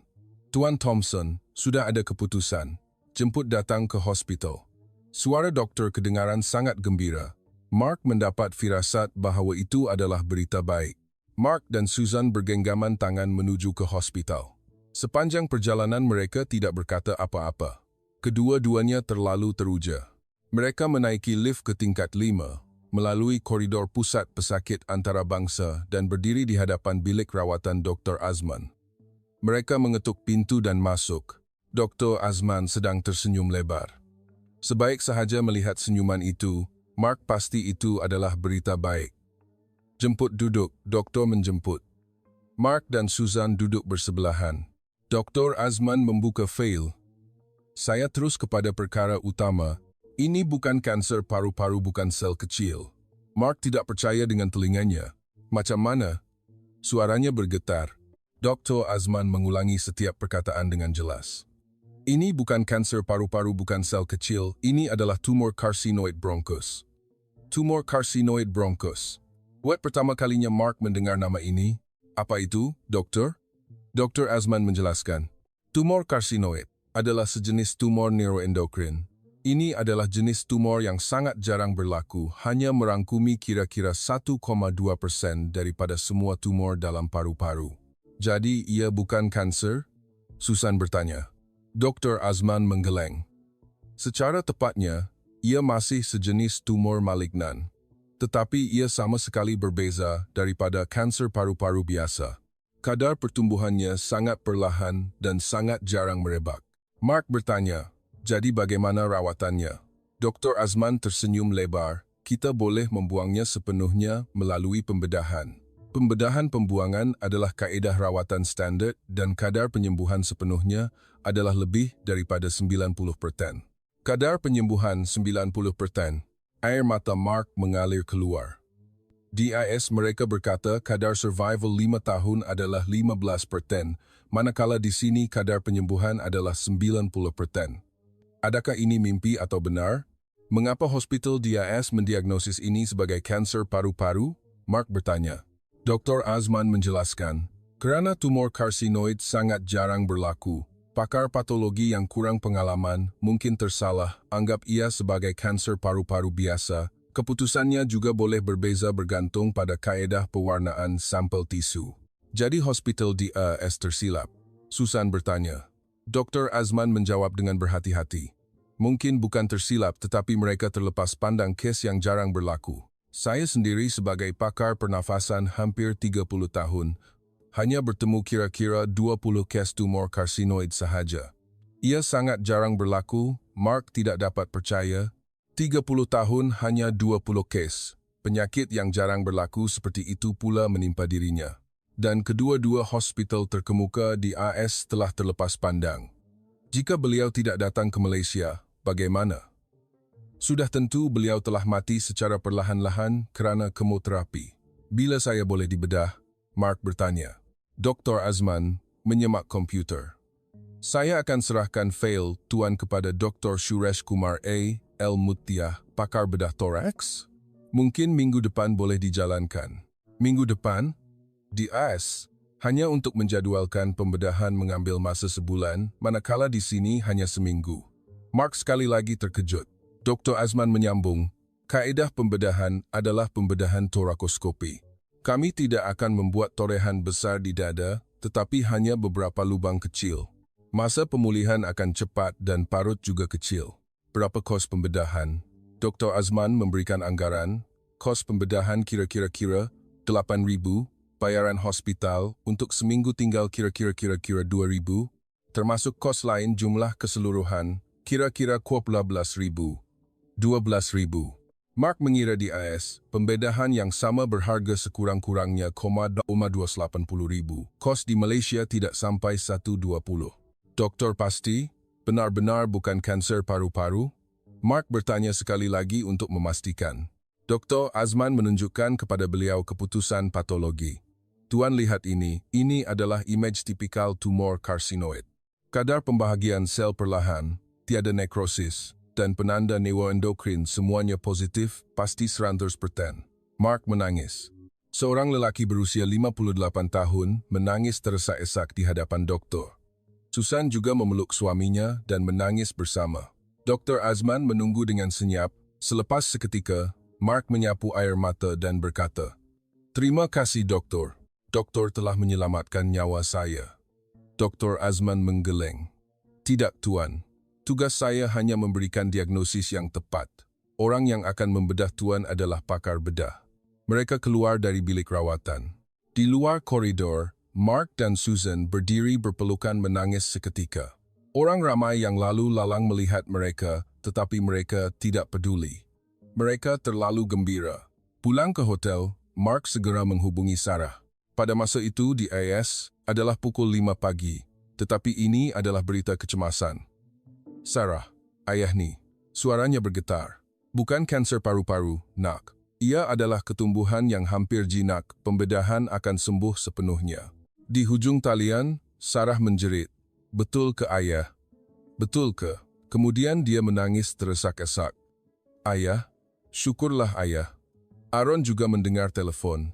Tuan Thompson, sudah ada keputusan. Jemput datang ke hospital. Suara doktor kedengaran sangat gembira. Mark mendapat firasat bahawa itu adalah berita baik. Mark dan Susan bergenggaman tangan menuju ke hospital. Sepanjang perjalanan mereka tidak berkata apa-apa. Kedua-duanya terlalu teruja. Mereka menaiki lift ke tingkat 5, melalui koridor pusat pesakit antarabangsa dan berdiri di hadapan bilik rawatan Dr. Azman. Mereka mengetuk pintu dan masuk. Dr. Azman sedang tersenyum lebar. Sebaik sahaja melihat senyuman itu, Mark pasti itu adalah berita baik. Jemput duduk, doktor menjemput. Mark dan Susan duduk bersebelahan. Dr. Azman membuka fail. Saya terus kepada perkara utama. Ini bukan kanser paru-paru, bukan sel kecil. Mark tidak percaya dengan telinganya. Macam mana? Suaranya bergetar. Dr. Azman mengulangi setiap perkataan dengan jelas. Ini bukan kanser paru-paru, bukan sel kecil. Ini adalah tumor karsinoid bronkus. Tumor karsinoid bronkus. Buat pertama kalinya Mark mendengar nama ini. Apa itu, dokter? Dr. Azman menjelaskan. Tumor karsinoid adalah sejenis tumor neuroendokrin. Ini adalah jenis tumor yang sangat jarang berlaku, hanya merangkumi kira-kira 1,2% daripada semua tumor dalam paru-paru. Jadi, ia bukan kanser? Susan bertanya. Dr. Azman menggeleng. Secara tepatnya, ia masih sejenis tumor malignan. Tetapi ia sama sekali berbeza daripada kanser paru-paru biasa. Kadar pertumbuhannya sangat perlahan dan sangat jarang merebak. Mark bertanya, jadi bagaimana rawatannya? Dr. Azman tersenyum lebar. Kita boleh membuangnya sepenuhnya melalui pembedahan. Pembedahan pembuangan adalah kaedah rawatan standard dan kadar penyembuhan sepenuhnya adalah lebih daripada 90%. Kadar penyembuhan 90%. Air mata Mark mengalir keluar. Di IS mereka berkata kadar survival 5 tahun adalah 15%, manakala di sini kadar penyembuhan adalah 90%. Adakah ini mimpi atau benar? Mengapa hospital di IS mendiagnosis ini sebagai kanser paru-paru? Mark bertanya. Dr. Azman menjelaskan, kerana tumor karsinoid sangat jarang berlaku. Pakar patologi yang kurang pengalaman mungkin tersalah anggap ia sebagai kanser paru-paru biasa. Keputusannya juga boleh berbeza bergantung pada kaedah pewarnaan sampel tisu. Jadi hospital di AS tersilap? Susan bertanya. Dr. Azman menjawab dengan berhati-hati. Mungkin bukan tersilap tetapi mereka terlepas pandang kes yang jarang berlaku. Saya sendiri sebagai pakar pernafasan hampir 30 tahun, hanya bertemu kira-kira 20 kes tumor karsinoid sahaja. Ia sangat jarang berlaku, Mark tidak dapat percaya. 30 tahun hanya 20 kes. Penyakit yang jarang berlaku seperti itu pula menimpa dirinya. Dan kedua-dua hospital terkemuka di AS telah terlepas pandang. Jika beliau tidak datang ke Malaysia, bagaimana? Sudah tentu beliau telah mati secara perlahan-lahan kerana kemoterapi. Bila saya boleh dibedah? Mark bertanya. Dr. Azman menyemak komputer. Saya akan serahkan fail tuan kepada Dr. Suresh Kumar A. L. Muttiah, pakar bedah toraks. Mungkin minggu depan boleh dijalankan. Minggu depan? Di AS, hanya untuk menjadualkan pembedahan mengambil masa sebulan, manakala di sini hanya seminggu. Mark sekali lagi terkejut. Dr. Azman menyambung, kaedah pembedahan adalah pembedahan torakoskopi. Kami tidak akan membuat torehan besar di dada, tetapi hanya beberapa lubang kecil. Masa pemulihan akan cepat dan parut juga kecil. Berapa kos pembedahan? Dr. Azman memberikan anggaran. Kos pembedahan kira-kira 8,000, bayaran hospital untuk seminggu tinggal kira-kira 2,000, termasuk kos lain jumlah keseluruhan kira-kira 12,000. 12,000. Mark mengira di AS, pembedahan yang sama berharga sekurang-kurangnya 280,000. Kos di Malaysia tidak sampai 120. Doktor pasti, benar-benar bukan kanser paru-paru? Mark bertanya sekali lagi untuk memastikan. Dr. Azman menunjukkan kepada beliau keputusan patologi. Tuan lihat ini adalah imej tipikal tumor karsinoid. Kadar pembahagian sel perlahan, tiada nekrosis, dan penanda neuroendokrin semuanya positif, pasti 100%. Mark menangis. Seorang lelaki berusia 58 tahun menangis tersesak di hadapan doktor. Susan juga memeluk suaminya dan menangis bersama. Dr. Azman menunggu dengan senyap. Selepas seketika, Mark menyapu air mata dan berkata, "Terima kasih, Doktor. Doktor telah menyelamatkan nyawa saya." Dr. Azman menggeleng. "Tidak, Tuan. Tugas saya hanya memberikan diagnosis yang tepat. Orang yang akan membedah Tuan adalah pakar bedah." Mereka keluar dari bilik rawatan. Di luar koridor, Mark dan Susan berdiri berpelukan menangis seketika. Orang ramai yang lalu lalang melihat mereka, tetapi mereka tidak peduli. Mereka terlalu gembira. Pulang ke hotel, Mark segera menghubungi Sarah. Pada masa itu di AS adalah pukul 5 pagi, tetapi ini adalah berita kecemasan. "Sarah, ayah ni." Suaranya bergetar. "Bukan kanser paru-paru, nak. Ia adalah ketumbuhan yang hampir jinak. Pembedahan akan sembuh sepenuhnya." Di hujung talian, Sarah menjerit, "Betul ke, ayah? Betul ke?" Kemudian dia menangis teresak-esak. "Ayah, syukurlah ayah." Aaron juga mendengar telepon.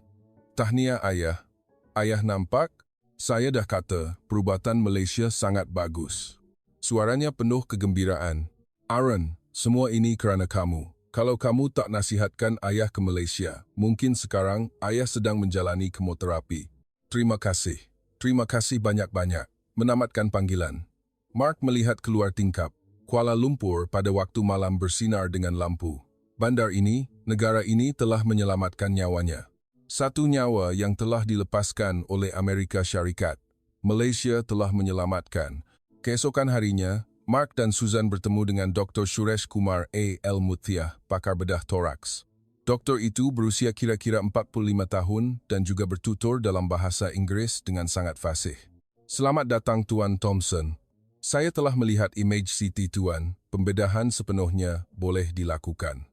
"Tahniah ayah. Ayah nampak? Saya dah kata, perubatan Malaysia sangat bagus." Suaranya penuh kegembiraan. "Aaron, semua ini kerana kamu. Kalau kamu tak nasihatkan ayah ke Malaysia, mungkin sekarang ayah sedang menjalani kemoterapi. Terima kasih. Terima kasih banyak-banyak." Menamatkan panggilan, Mark melihat keluar tingkap. Kuala Lumpur pada waktu malam bersinar dengan lampu. Bandar ini, negara ini telah menyelamatkan nyawanya. Satu nyawa yang telah dilepaskan oleh Amerika Syarikat. Malaysia telah menyelamatkan. Keesokan harinya, Mark dan Susan bertemu dengan Dr. Suresh Kumar A.L. Muthiah, pakar bedah toraks. Doktor itu berusia kira-kira 45 tahun dan juga bertutur dalam bahasa Inggris dengan sangat fasih. "Selamat datang, Tuan Thompson. Saya telah melihat image CT Tuan. Pembedahan sepenuhnya boleh dilakukan."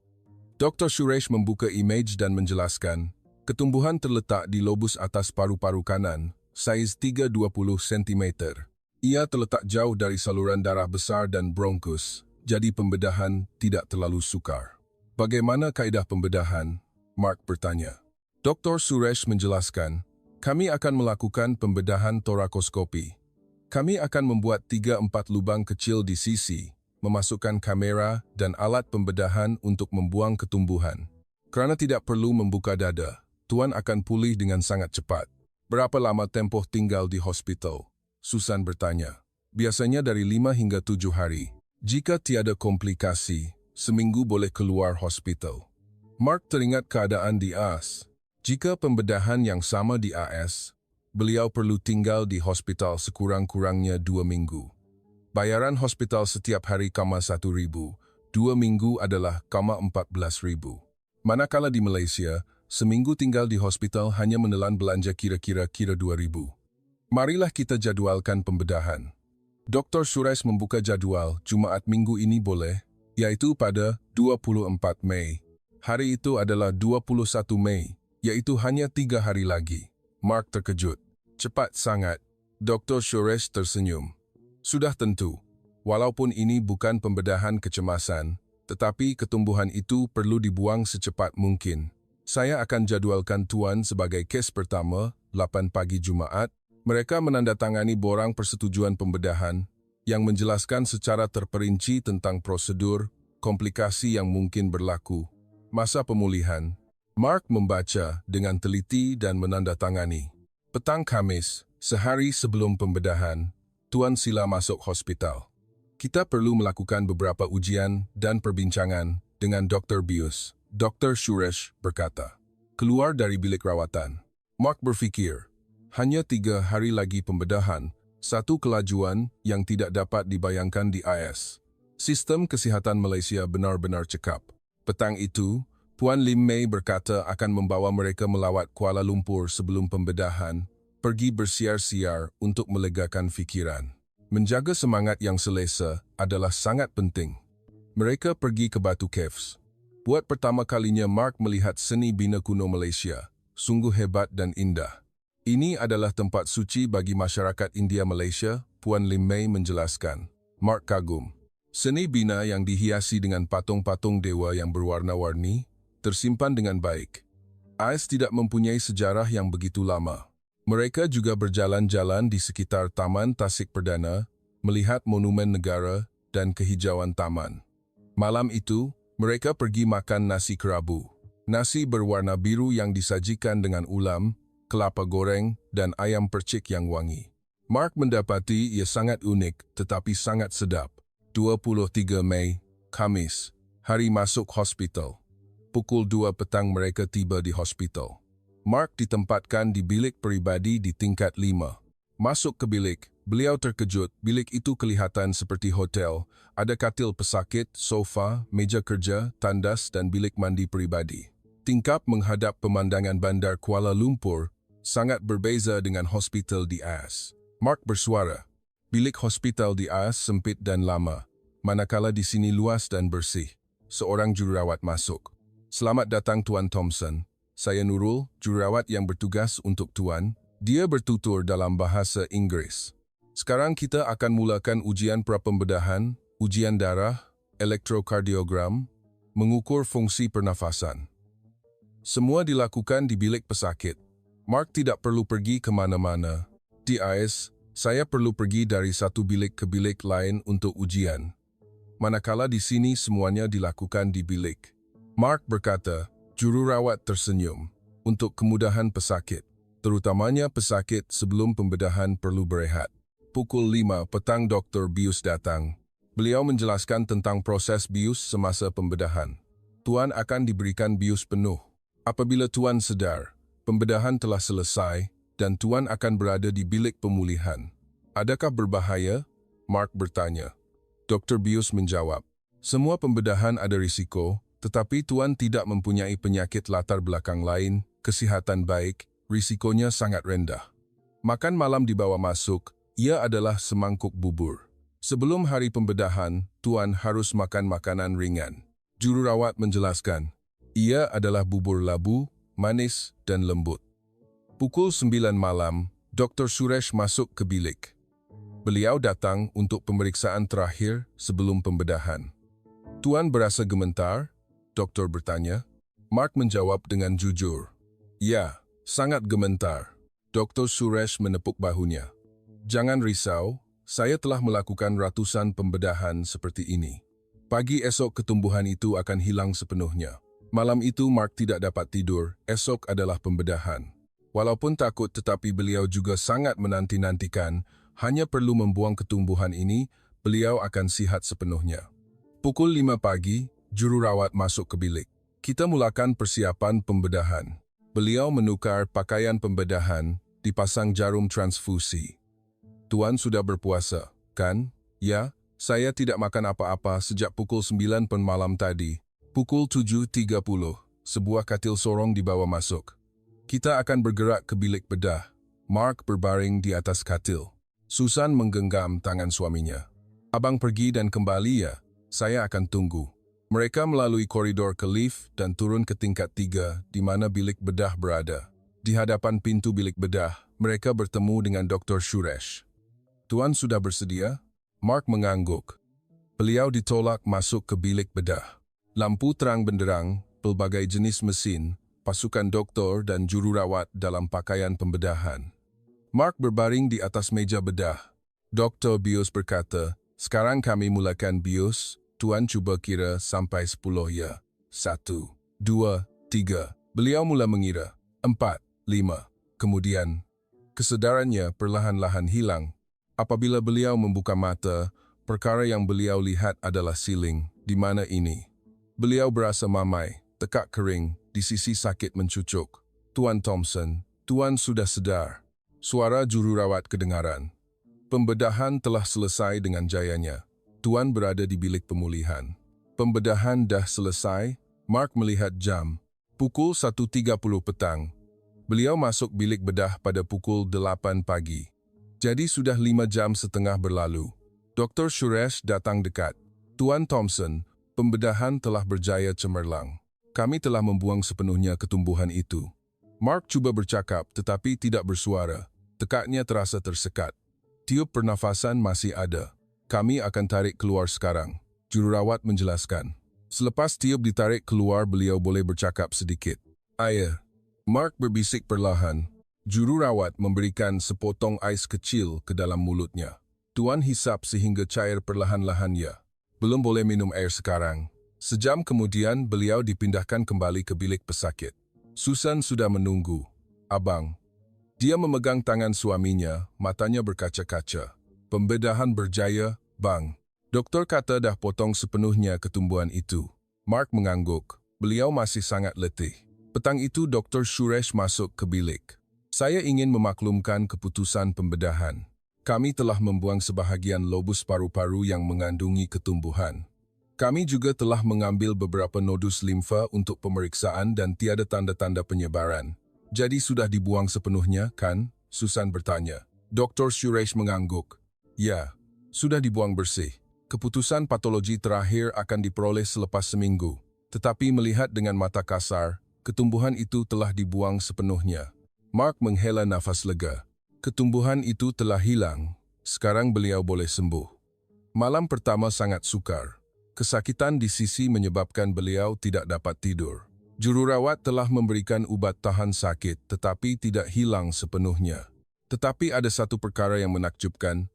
Dr. Suresh membuka image dan menjelaskan, ketumbuhan terletak di lobus atas paru-paru kanan, saiz 320 cm. Ia terletak jauh dari saluran darah besar dan bronkus, jadi pembedahan tidak terlalu sukar. "Bagaimana kaedah pembedahan?" Mark bertanya. Dr. Suresh menjelaskan, "Kami akan melakukan pembedahan torakoskopi. Kami akan membuat 3-4 lubang kecil di sisi, memasukkan kamera dan alat pembedahan untuk membuang ketumbuhan. Kerana tidak perlu membuka dada, Tuan akan pulih dengan sangat cepat." "Berapa lama tempoh tinggal di hospital?" Susan bertanya. "Biasanya dari 5 hingga 7 hari. Jika tiada komplikasi, seminggu boleh keluar hospital." Mark teringat keadaan di AS. Jika pembedahan yang sama di AS, beliau perlu tinggal di hospital sekurang-kurangnya 2 minggu. Bayaran hospital setiap hari $1,000, 2 minggu adalah $14,000. Manakala di Malaysia, seminggu tinggal di hospital hanya menelan belanja kira-kira $2,000. "Marilah kita jadualkan pembedahan." Dr. Suresh membuka jadual Jumaat minggu ini boleh, yaitu pada 24 Mei. Hari itu adalah 21 Mei, yaitu hanya 3 hari lagi. Mark terkejut. "Cepat sangat." Dr. Suresh tersenyum. "Sudah tentu. Walaupun ini bukan pembedahan kecemasan, tetapi ketumbuhan itu perlu dibuang secepat mungkin. Saya akan jadualkan Tuan sebagai kes pertama, 8 pagi Jumaat." Mereka menandatangani borang persetujuan pembedahan yang menjelaskan secara terperinci tentang prosedur, komplikasi yang mungkin berlaku, masa pemulihan. Mark membaca dengan teliti dan menandatangani. Petang Khamis, sehari sebelum pembedahan, Tuan sila masuk hospital. "Kita perlu melakukan beberapa ujian dan perbincangan dengan Dr. Bius." Dr. Suresh berkata. Keluar dari bilik rawatan, Mark berfikir, hanya 3 hari lagi pembedahan, satu kelajuan yang tidak dapat dibayangkan di AS. Sistem kesihatan Malaysia benar-benar cekap. Petang itu, Puan Lim Mei berkata akan membawa mereka melawat Kuala Lumpur sebelum pembedahan, pergi bersiar-siar untuk melegakan fikiran. Menjaga semangat yang selesa adalah sangat penting. Mereka pergi ke Batu Caves. Buat pertama kalinya Mark melihat seni bina kuno Malaysia, sungguh hebat dan indah. "Ini adalah tempat suci bagi masyarakat India Malaysia," Puan Lim Mei menjelaskan. Mark kagum. Seni bina yang dihiasi dengan patung-patung dewa yang berwarna-warni, tersimpan dengan baik. AS tidak mempunyai sejarah yang begitu lama. Mereka juga berjalan-jalan di sekitar Taman Tasik Perdana, melihat monumen negara dan kehijauan taman. Malam itu, mereka pergi makan nasi kerabu. Nasi berwarna biru yang disajikan dengan ulam, kelapa goreng, dan ayam percik yang wangi. Mark mendapati ia sangat unik tetapi sangat sedap. 23 Mei, Kamis, hari masuk hospital. Pukul 2 petang mereka tiba di hospital. Mark ditempatkan di bilik peribadi di tingkat 5. Masuk ke bilik, beliau terkejut. Bilik itu kelihatan seperti hotel. Ada katil pesakit, sofa, meja kerja, tandas dan bilik mandi peribadi. Tingkap menghadap pemandangan bandar Kuala Lumpur, sangat berbeza dengan hospital di AS. Mark bersuara, bilik hospital di AS sempit dan lama, manakala di sini luas dan bersih. Seorang jururawat masuk. Selamat datang Tuan Thompson. Saya Nurul, jururawat yang bertugas untuk Tuan. Dia bertutur dalam bahasa Inggris. Sekarang kita akan mulakan ujian prapembedahan, ujian darah, elektrokardiogram, mengukur fungsi pernafasan. Semua dilakukan di bilik pesakit. Mark tidak perlu pergi ke mana-mana. Di AS, saya perlu pergi dari satu bilik ke bilik lain untuk ujian. Manakala di sini semuanya dilakukan di bilik. Mark berkata, jururawat tersenyum. Untuk kemudahan pesakit, terutamanya pesakit sebelum pembedahan perlu berehat. Pukul 5 petang Dr. Bius datang. Beliau menjelaskan tentang proses bius semasa pembedahan. Tuan akan diberikan bius penuh. Apabila Tuan sedar, pembedahan telah selesai dan Tuan akan berada di bilik pemulihan. Adakah berbahaya? Mark bertanya. Dr. Bius menjawab, semua pembedahan ada risiko, tetapi Tuan tidak mempunyai penyakit latar belakang lain, kesihatan baik, risikonya sangat rendah. Makan malam dibawa masuk, ia adalah semangkuk bubur. Sebelum hari pembedahan, Tuan harus makan makanan ringan. Jururawat menjelaskan, ia adalah bubur labu, manis dan lembut. Pukul 9 malam, Dr. Suresh masuk ke bilik. Beliau datang untuk pemeriksaan terakhir sebelum pembedahan. Tuan berasa gemetar? Doktor bertanya. Mark menjawab dengan jujur. Ya, sangat gementar. Dr. Suresh menepuk bahunya. Jangan risau, saya telah melakukan ratusan pembedahan seperti ini. Pagi esok ketumbuhan itu akan hilang sepenuhnya. Malam itu Mark tidak dapat tidur, esok adalah pembedahan. Walaupun takut tetapi beliau juga sangat menanti-nantikan, hanya perlu membuang ketumbuhan ini, beliau akan sihat sepenuhnya. Pukul 5 pagi, jururawat masuk ke bilik. Kita mulakan persiapan pembedahan. Beliau menukar pakaian pembedahan, dipasang jarum transfusi. Tuan sudah berpuasa, kan? Ya, saya tidak makan apa-apa sejak pukul 9 malam tadi. Pukul 7.30, sebuah katil sorong dibawa masuk. Kita akan bergerak ke bilik bedah. Mark berbaring di atas katil. Susan menggenggam tangan suaminya. Abang pergi dan kembali ya, saya akan tunggu. Mereka melalui koridor ke lift dan turun ke tingkat 3 di mana bilik bedah berada. Di hadapan pintu bilik bedah, mereka bertemu dengan Dr. Suresh. Tuan sudah bersedia? Mark mengangguk. Beliau ditolak masuk ke bilik bedah. Lampu terang benderang, pelbagai jenis mesin, pasukan doktor dan jururawat dalam pakaian pembedahan. Mark berbaring di atas meja bedah. Dr. Bius berkata, sekarang kami mulakan bius. Tuan cuba kira sampai 10 ya. 1, 2, 3. Beliau mula mengira. 4, 5. Kemudian, kesedarannya perlahan-lahan hilang. Apabila beliau membuka mata, perkara yang beliau lihat adalah siling. Di mana ini? Beliau berasa mamai, tekak kering, di sisi sakit mencucuk. Tuan Thompson, Tuan sudah sedar. Suara jururawat kedengaran. Pembedahan telah selesai dengan jayanya. Tuan berada di bilik pemulihan. Pembedahan dah selesai. Mark melihat jam. Pukul 1.30 petang. Beliau masuk bilik bedah pada pukul 8 pagi. Jadi sudah 5 jam setengah berlalu. Dr. Suresh datang dekat. Tuan Thompson, pembedahan telah berjaya cemerlang. Kami telah membuang sepenuhnya ketumbuhan itu. Mark cuba bercakap tetapi tidak bersuara. Tekaknya terasa tersekat. Tiup pernafasan masih ada. Kami akan tarik keluar sekarang. Jururawat menjelaskan. Selepas tiup ditarik keluar, beliau boleh bercakap sedikit. Ayah. Mark berbisik perlahan. Jururawat memberikan sepotong ais kecil ke dalam mulutnya. Tuan hisap sehingga cair perlahan-lahan ya. Belum boleh minum air sekarang. Sejam kemudian beliau dipindahkan kembali ke bilik pesakit. Susan sudah menunggu. Abang. Dia memegang tangan suaminya, matanya berkaca-kaca. Pembedahan berjaya, Bang. Doktor kata dah potong sepenuhnya ketumbuhan itu. Mark mengangguk. Beliau masih sangat letih. Petang itu Dr. Suresh masuk ke bilik. Saya ingin memaklumkan keputusan pembedahan. Kami telah membuang sebahagian lobus paru-paru yang mengandungi ketumbuhan. Kami juga telah mengambil beberapa nodus limfa untuk pemeriksaan dan tiada tanda-tanda penyebaran. Jadi sudah dibuang sepenuhnya, kan? Susan bertanya. Dr. Suresh mengangguk. Ya, sudah dibuang bersih. Keputusan patologi terakhir akan diperoleh selepas seminggu. Tetapi melihat dengan mata kasar, ketumbuhan itu telah dibuang sepenuhnya. Mark menghela nafas lega. Ketumbuhan itu telah hilang. Sekarang beliau boleh sembuh. Malam pertama sangat sukar. Kesakitan di sisi menyebabkan beliau tidak dapat tidur. Jururawat telah memberikan ubat tahan sakit tetapi tidak hilang sepenuhnya. Tetapi ada satu perkara yang menakjubkan.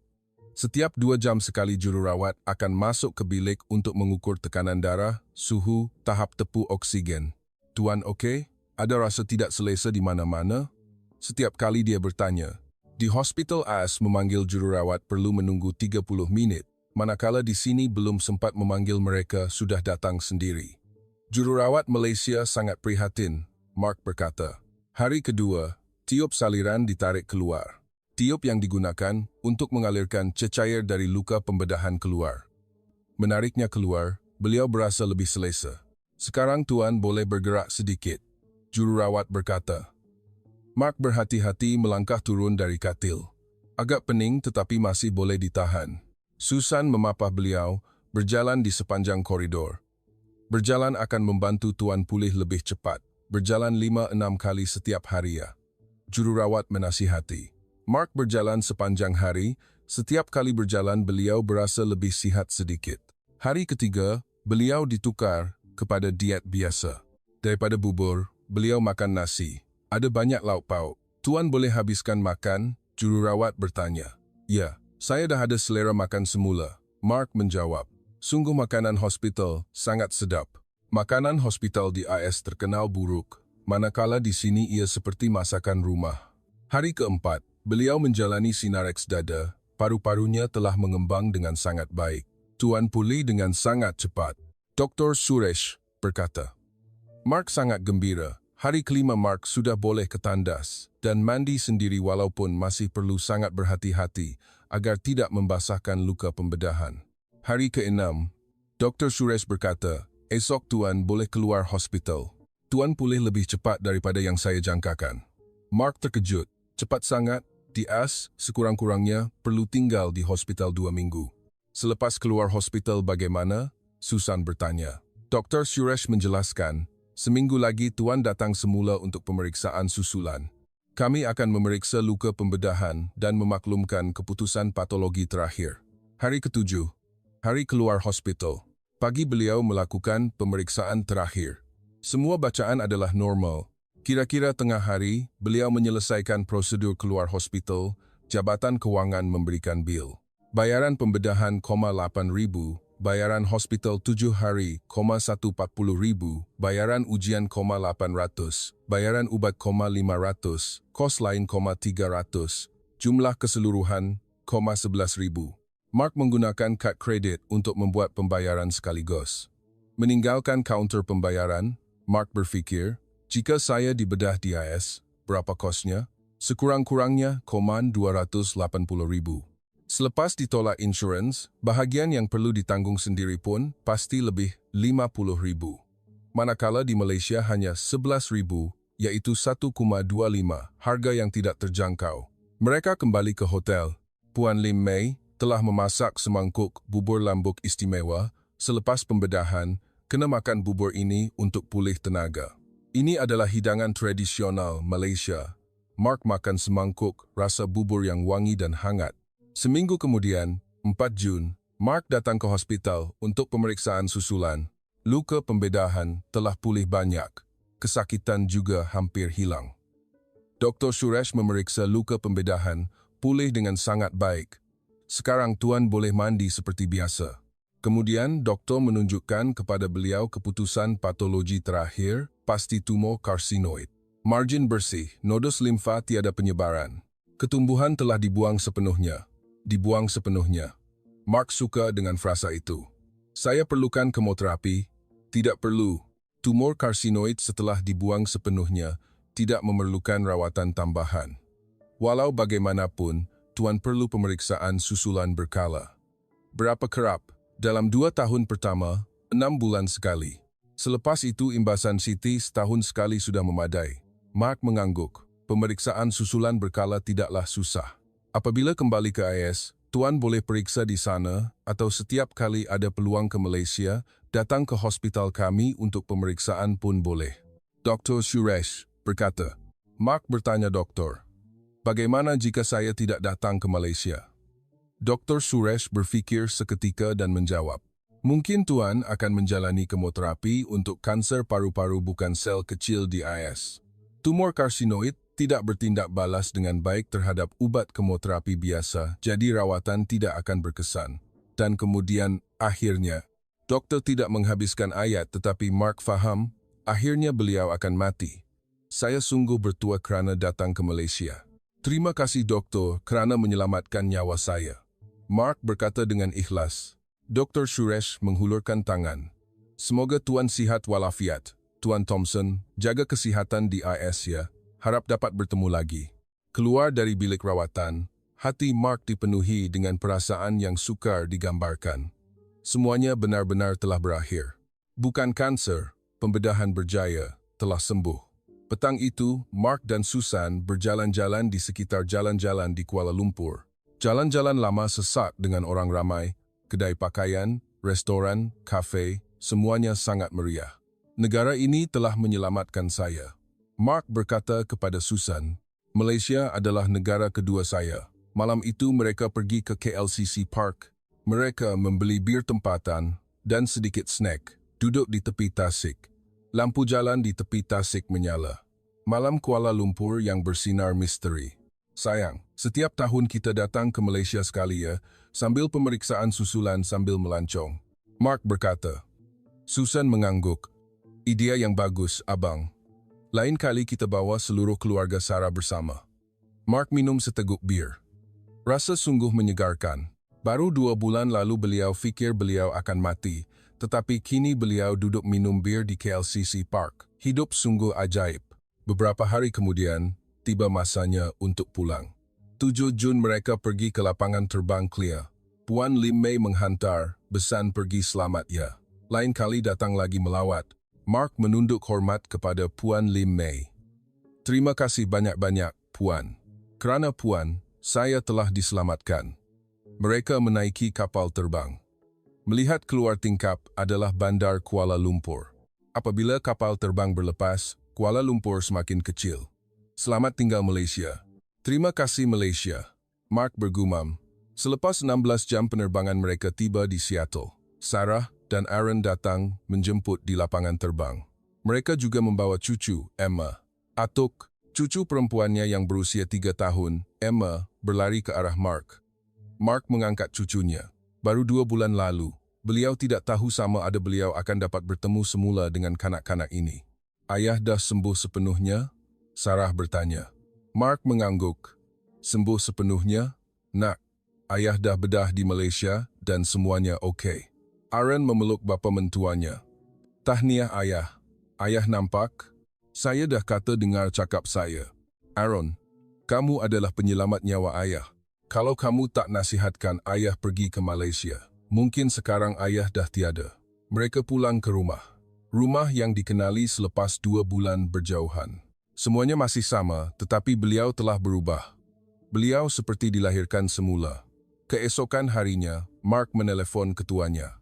Setiap 2 jam sekali jururawat akan masuk ke bilik untuk mengukur tekanan darah, suhu, tahap tepu oksigen. Tuan okey? Ada rasa tidak selesa di mana-mana? Setiap kali dia bertanya. Di Hospital AS memanggil jururawat perlu menunggu 30 menit. Manakala di sini belum sempat memanggil mereka sudah datang sendiri. Jururawat Malaysia sangat prihatin, Mark berkata. Hari kedua, tiup saliran ditarik keluar. Tiup yang digunakan untuk mengalirkan cecair dari luka pembedahan keluar. Menariknya keluar, beliau berasa lebih selesa. Sekarang tuan boleh bergerak sedikit, jururawat berkata. Mark berhati-hati melangkah turun dari katil. Agak pening tetapi masih boleh ditahan. Susan memapah beliau, berjalan di sepanjang koridor. Berjalan akan membantu tuan pulih lebih cepat. Berjalan 5-6 kali setiap hari ya. Jururawat menasihati. Mark berjalan sepanjang hari, setiap kali berjalan beliau berasa lebih sihat sedikit. Hari ketiga, beliau ditukar kepada diet biasa. Daripada bubur, beliau makan nasi. Ada banyak lauk pauk. Tuan boleh habiskan makan? Jururawat bertanya. Ya. Saya dah ada selera makan semula, Mark menjawab. Sungguh makanan hospital sangat sedap. Makanan hospital di AS terkenal buruk, manakala di sini ia seperti masakan rumah. Hari keempat, beliau menjalani sinareks dada, paru-parunya telah mengembang dengan sangat baik. Tuan pulih dengan sangat cepat. Dr. Suresh berkata. Mark sangat gembira. Hari kelima Mark sudah boleh ke tandas dan mandi sendiri walaupun masih perlu sangat berhati-hati agar tidak membasahkan luka pembedahan. Hari ke-6, Dr. Suresh berkata, esok tuan boleh keluar hospital. Tuan pulih lebih cepat daripada yang saya jangkakan. Mark terkejut. Cepat sangat, di AS sekurang-kurangnya perlu tinggal di hospital 2 minggu. Selepas keluar hospital bagaimana? Susan bertanya. Dr. Suresh menjelaskan, seminggu lagi tuan datang semula untuk pemeriksaan susulan. Kami akan memeriksa luka pembedahan dan memaklumkan keputusan patologi terakhir. Hari ke-7, hari keluar hospital. Pagi beliau melakukan pemeriksaan terakhir. Semua bacaan adalah normal. Kira-kira tengah hari, beliau menyelesaikan prosedur keluar hospital, Jabatan Kewangan memberikan bil. Bayaran pembedahan 8.000, bayaran hospital 7 hari, 140.000, bayaran ujian 800, bayaran ubat 500, kos lain 300, jumlah keseluruhan 11.000. Mark menggunakan kad kredit untuk membuat pembayaran sekaligus. Meninggalkan kaunter pembayaran, Mark berfikir, jika saya dibedah di AS, berapa kosnya? Sekurang-kurangnya 280.000. Selepas ditolak insurans, bahagian yang perlu ditanggung sendiri pun pasti lebih 50.000. Manakala di Malaysia hanya 11.000, yaitu 1,25, harga yang tidak terjangkau. Mereka kembali ke hotel. Puan Lim Mei telah memasak semangkuk bubur lambuk istimewa. Selepas pembedahan, kena makan bubur ini untuk pulih tenaga. Ini adalah hidangan tradisional Malaysia. Mark makan semangkuk rasa bubur yang wangi dan hangat. Seminggu kemudian, 4 Jun, Mark datang ke hospital untuk pemeriksaan susulan. Luka pembedahan telah pulih banyak. Kesakitan juga hampir hilang. Dr. Suresh memeriksa luka pembedahan, pulih dengan sangat baik. Sekarang tuan boleh mandi seperti biasa. Kemudian doktor menunjukkan kepada beliau keputusan patologi terakhir, pasti tumor karsinoid. Margin bersih, nodus limfa tiada penyebaran. Ketumbuhan telah dibuang sepenuhnya. Dibuang sepenuhnya. Mark suka dengan frasa itu. Saya perlukan kemoterapi? Tidak perlu. Tumor karsinoid setelah dibuang sepenuhnya tidak memerlukan rawatan tambahan. Walau bagaimanapun, Tuan perlu pemeriksaan susulan berkala. Berapa kerap? Dalam 2 tahun pertama, 6 bulan sekali. Selepas itu imbasan CT setahun sekali sudah memadai. Mark mengangguk. Pemeriksaan susulan berkala tidaklah susah. Apabila kembali ke AS, Tuan boleh periksa di sana atau setiap kali ada peluang ke Malaysia, datang ke hospital kami untuk pemeriksaan pun boleh. Dr. Suresh berkata. Mark bertanya doktor, bagaimana jika saya tidak datang ke Malaysia? Dr. Suresh berfikir seketika dan menjawab, mungkin Tuan akan menjalani kemoterapi untuk kanser paru-paru bukan sel kecil di AS. Tumor karsinoid tidak bertindak balas dengan baik terhadap ubat kemoterapi biasa, jadi rawatan tidak akan berkesan. Dan kemudian, akhirnya, doktor tidak menghabiskan ayat tetapi Mark faham, akhirnya beliau akan mati. Saya sungguh bertua kerana datang ke Malaysia. Terima kasih doktor kerana menyelamatkan nyawa saya. Mark berkata dengan ikhlas. Dr. Suresh menghulurkan tangan. Semoga Tuan sihat walafiat. Tuan Thompson, jaga kesihatan di AS ya. Harap dapat bertemu lagi. Keluar dari bilik rawatan, hati Mark dipenuhi dengan perasaan yang sukar digambarkan. Semuanya benar-benar telah berakhir. Bukan kanser, pembedahan berjaya, telah sembuh. Petang itu, Mark dan Susan berjalan-jalan di sekitar jalan-jalan di Kuala Lumpur. Jalan-jalan lama sesak dengan orang ramai, kedai pakaian, restoran, kafe, semuanya sangat meriah. Negara ini telah menyelamatkan saya. Mark berkata kepada Susan, Malaysia adalah negara kedua saya. Malam itu mereka pergi ke KLCC Park. Mereka membeli bir tempatan dan sedikit snack, duduk di tepi tasik. Lampu jalan di tepi tasik menyala. Malam Kuala Lumpur yang bersinar misteri. Sayang, setiap tahun kita datang ke Malaysia sekali ya, sambil pemeriksaan susulan sambil melancong. Mark berkata. Susan mengangguk. Idea yang bagus, abang. Lain kali kita bawa seluruh keluarga Sarah bersama. Mark minum seteguk bir. Rasa sungguh menyegarkan. Baru 2 bulan lalu beliau fikir beliau akan mati, tetapi kini beliau duduk minum bir di KLCC Park. Hidup sungguh ajaib. Beberapa hari kemudian, tiba masanya untuk pulang. 7 Jun mereka pergi ke lapangan terbang Clear. Puan Lim Mei menghantar, besan pergi selamat ya. Lain kali datang lagi melawat. Mark menunduk hormat kepada Puan Lim Mei. Terima kasih banyak-banyak, Puan. Kerana Puan, saya telah diselamatkan. Mereka menaiki kapal terbang. Melihat keluar tingkap adalah bandar Kuala Lumpur. Apabila kapal terbang berlepas, Kuala Lumpur semakin kecil. Selamat tinggal Malaysia. Terima kasih Malaysia. Mark bergumam. Selepas 16 jam penerbangan mereka tiba di Seattle. Sarah dan Aaron datang menjemput di lapangan terbang. Mereka juga membawa cucu, Emma. Atuk, cucu perempuannya yang berusia 3 tahun, Emma, berlari ke arah Mark. Mark mengangkat cucunya. Baru 2 bulan lalu, beliau tidak tahu sama ada beliau akan dapat bertemu semula dengan kanak-kanak ini. Ayah dah sembuh sepenuhnya? Sarah bertanya. Mark mengangguk. Sembuh sepenuhnya? Nak, ayah dah bedah di Malaysia dan semuanya okey. Aaron memeluk bapa mentuanya. Tahniah ayah. Ayah nampak? Saya dah kata dengar cakap saya. Aaron, kamu adalah penyelamat nyawa ayah. Kalau kamu tak nasihatkan ayah pergi ke Malaysia, mungkin sekarang ayah dah tiada. Mereka pulang ke rumah. Rumah yang dikenali selepas 2 bulan berjauhan. Semuanya masih sama, tetapi beliau telah berubah. Beliau seperti dilahirkan semula. Keesokan harinya, Mark menelefon ketuanya.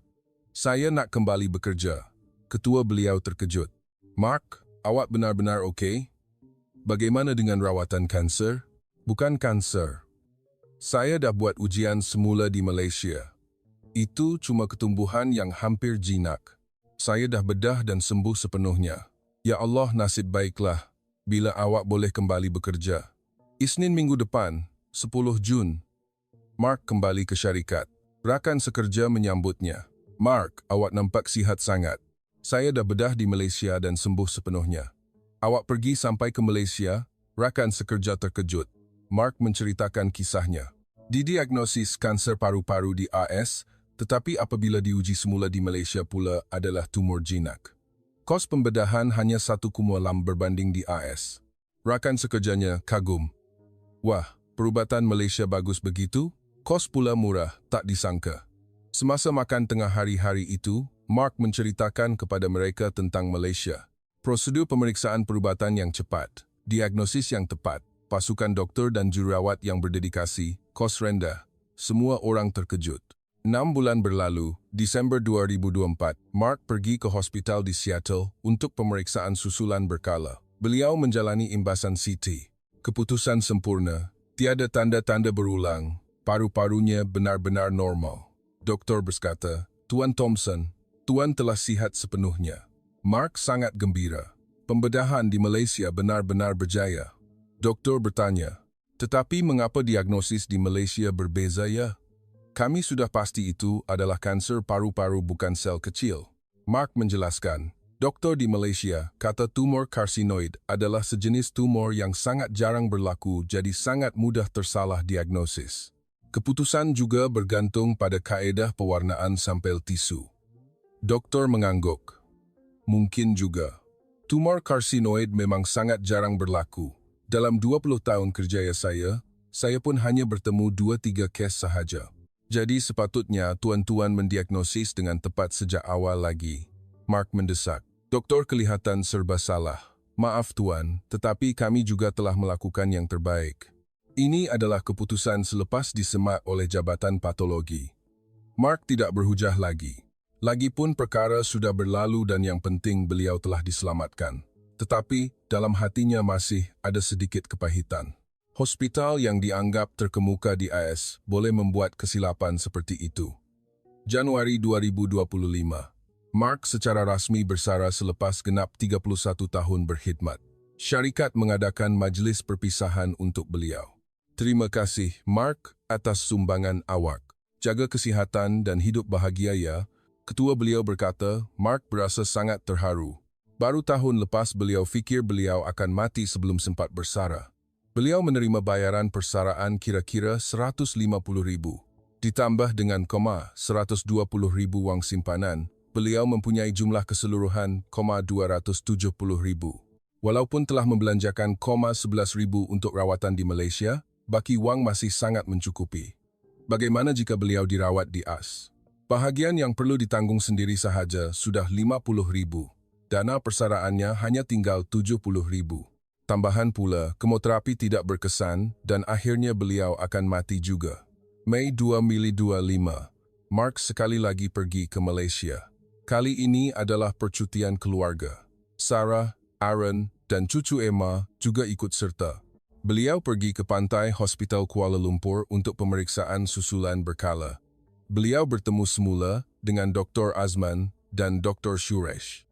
Saya nak kembali bekerja. Ketua beliau terkejut. Mark, awak benar-benar okey? Bagaimana dengan rawatan kanser? Bukan kanser. Saya dah buat ujian semula di Malaysia. Itu cuma ketumbuhan yang hampir jinak. Saya dah bedah dan sembuh sepenuhnya. Ya Allah, nasib baiklah bila awak boleh kembali bekerja. Isnin minggu depan, 10 Jun. Mark kembali ke syarikat. Rakan sekerja menyambutnya. Mark, awak nampak sihat sangat. Saya dah bedah di Malaysia dan sembuh sepenuhnya. Awak pergi sampai ke Malaysia, rakan sekerja terkejut. Mark menceritakan kisahnya. Didiagnosis kanser paru-paru di AS, tetapi apabila diuji semula di Malaysia pula adalah tumor jinak. Kos pembedahan hanya 1,6 berbanding di AS. Rakan sekerjanya kagum. Wah, perubatan Malaysia bagus begitu? Kos pula murah, tak disangka. Semasa makan tengah hari-hari itu, Mark menceritakan kepada mereka tentang Malaysia. Prosedur pemeriksaan perubatan yang cepat, diagnosis yang tepat, pasukan doktor dan jururawat yang berdedikasi, kos rendah. Semua orang terkejut. 6 bulan berlalu, Disember 2024, Mark pergi ke hospital di Seattle untuk pemeriksaan susulan berkala. Beliau menjalani imbasan CT. Keputusan sempurna, tiada tanda-tanda berulang, paru-parunya benar-benar normal. Doktor berkata, Tuan Thompson, Tuan telah sihat sepenuhnya. Mark sangat gembira. Pembedahan di Malaysia benar-benar berjaya. Doktor bertanya, tetapi mengapa diagnosis di Malaysia berbeza ya? Kami sudah pasti itu adalah kanser paru-paru bukan sel kecil. Mark menjelaskan, doktor di Malaysia kata tumor karsinoid adalah sejenis tumor yang sangat jarang berlaku jadi sangat mudah tersalah diagnosis. Keputusan juga bergantung pada kaedah pewarnaan sampel tisu. Doktor mengangguk. Mungkin juga. Tumor karsinoid memang sangat jarang berlaku. Dalam 20 tahun kerja saya pun hanya bertemu 2-3 kes sahaja. Jadi sepatutnya tuan-tuan mendiagnosis dengan tepat sejak awal lagi. Mark mendesak. Doktor kelihatan serba salah. Maaf tuan, tetapi kami juga telah melakukan yang terbaik. Ini adalah keputusan selepas disemak oleh Jabatan Patologi. Mark tidak berhujah lagi. Lagipun perkara sudah berlalu dan yang penting beliau telah diselamatkan. Tetapi dalam hatinya masih ada sedikit kepahitan. Hospital yang dianggap terkemuka di AS boleh membuat kesilapan seperti itu. Januari 2025. Mark secara rasmi bersara selepas genap 31 tahun berkhidmat. Syarikat mengadakan majlis perpisahan untuk beliau. Terima kasih, Mark, atas sumbangan awak. Jaga kesihatan dan hidup bahagia ya. Ketua beliau berkata, Mark berasa sangat terharu. Baru tahun lepas beliau fikir beliau akan mati sebelum sempat bersara. Beliau menerima bayaran persaraan kira-kira 150,000. Ditambah dengan $120,000 wang simpanan, beliau mempunyai jumlah keseluruhan $270,000. Walaupun telah membelanjakan $11,000 untuk rawatan di Malaysia, baki wang masih sangat mencukupi. Bagaimana jika beliau dirawat di AS? Bahagian yang perlu ditanggung sendiri sahaja sudah $50,000. Dana persaraannya hanya tinggal $70,000. Tambahan pula, kemoterapi tidak berkesan dan akhirnya beliau akan mati juga. Mei 2025, Mark sekali lagi pergi ke Malaysia. Kali ini adalah percutian keluarga. Sarah, Aaron, dan cucu Emma juga ikut serta. Beliau pergi ke pantai Hospital Kuala Lumpur untuk pemeriksaan susulan berkala. Beliau bertemu semula dengan Dr. Azman dan Dr. Suresh.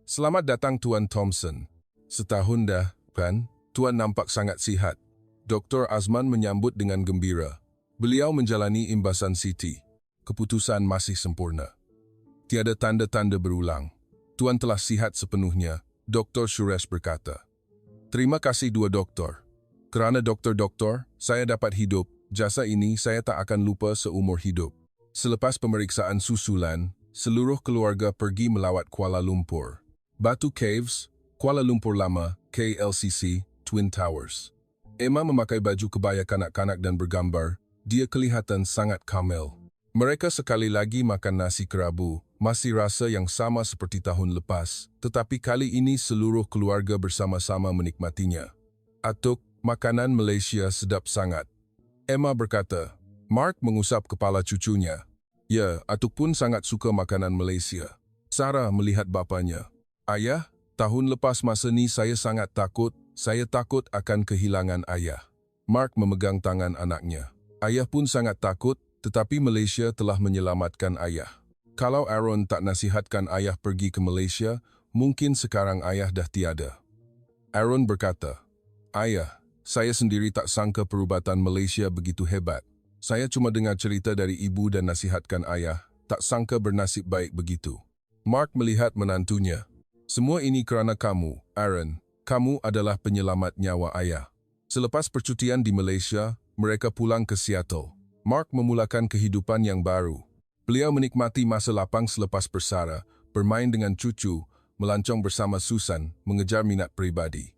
Selamat datang Tuan Thompson. Setahun dah, kan? Tuan nampak sangat sihat. Dr. Azman menyambut dengan gembira. Beliau menjalani imbasan CT. Keputusan masih sempurna. Tiada tanda-tanda berulang. Tuan telah sihat sepenuhnya, Dr. Suresh berkata. Terima kasih dua doktor. Kerana doktor-doktor, saya dapat hidup. Jasa ini saya tak akan lupa seumur hidup. Selepas pemeriksaan susulan, seluruh keluarga pergi melawat Kuala Lumpur. Batu Caves, Kuala Lumpur Lama, KLCC, Twin Towers. Emma memakai baju kebaya kanak-kanak dan bergambar. Dia kelihatan sangat kamel. Mereka sekali lagi makan nasi kerabu, masih rasa yang sama seperti tahun lepas, tetapi kali ini seluruh keluarga bersama-sama menikmatinya. Atuk, makanan Malaysia sedap sangat. Emma berkata. Mark mengusap kepala cucunya. Ya, Atuk pun sangat suka makanan Malaysia. Sarah melihat bapanya. Ayah, tahun lepas masa ni saya sangat takut. Saya takut akan kehilangan ayah. Mark memegang tangan anaknya. Ayah pun sangat takut, tetapi Malaysia telah menyelamatkan ayah. Kalau Aaron tak nasihatkan ayah pergi ke Malaysia, mungkin sekarang ayah dah tiada. Aaron berkata, Ayah, saya sendiri tak sangka perubatan Malaysia begitu hebat. Saya cuma dengar cerita dari ibu dan nasihatkan ayah. tak sangka bernasib baik begitu. Mark melihat menantunya. Semua ini kerana kamu, Aaron. Kamu adalah penyelamat nyawa ayah. Selepas percutian di Malaysia, mereka pulang ke Seattle. Mark memulakan kehidupan yang baru. Beliau menikmati masa lapang selepas bersara, bermain dengan cucu, melancong bersama Susan, mengejar minat peribadi.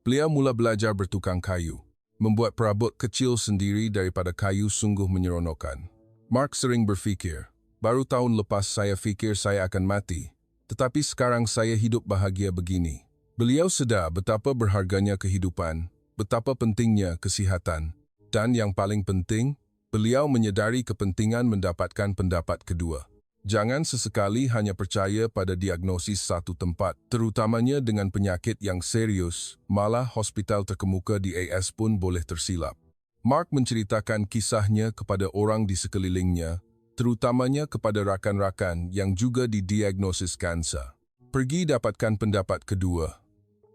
Beliau mula belajar bertukang kayu. Membuat perabot kecil sendiri daripada kayu sungguh menyeronokkan. Mark sering berfikir, baru tahun lepas saya fikir saya akan mati, tetapi sekarang saya hidup bahagia begini. Beliau sedar betapa berharganya kehidupan, betapa pentingnya kesihatan, dan yang paling penting, beliau menyedari kepentingan mendapatkan pendapat kedua. Jangan sesekali hanya percaya pada diagnosis satu tempat, terutamanya dengan penyakit yang serius, malah hospital terkemuka di AS pun boleh tersilap. Mark menceritakan kisahnya kepada orang di sekelilingnya, terutamanya kepada rakan-rakan yang juga didiagnosis kanser. Pergi dapatkan pendapat kedua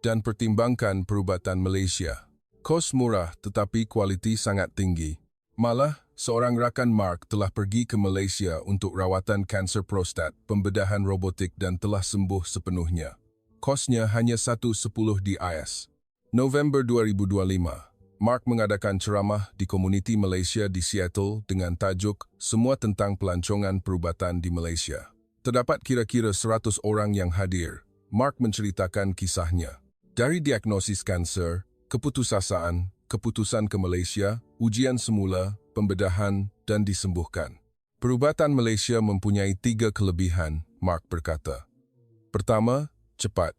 dan pertimbangkan perubatan Malaysia. Kos murah tetapi kualiti sangat tinggi. Malah, seorang rakan Mark telah pergi ke Malaysia untuk rawatan kanser prostat, pembedahan robotik dan telah sembuh sepenuhnya. Kosnya hanya 1/10 di AS. November 2025, Mark mengadakan ceramah di komuniti Malaysia di Seattle dengan tajuk Semua Tentang Pelancongan Perubatan di Malaysia. Terdapat kira-kira 100 orang yang hadir. Mark menceritakan kisahnya. Dari diagnosis kanser, keputusasaan, keputusan ke Malaysia, ujian semula, pembedahan, dan disembuhkan. Perubatan Malaysia mempunyai 3 kelebihan, Mark berkata. Pertama, cepat.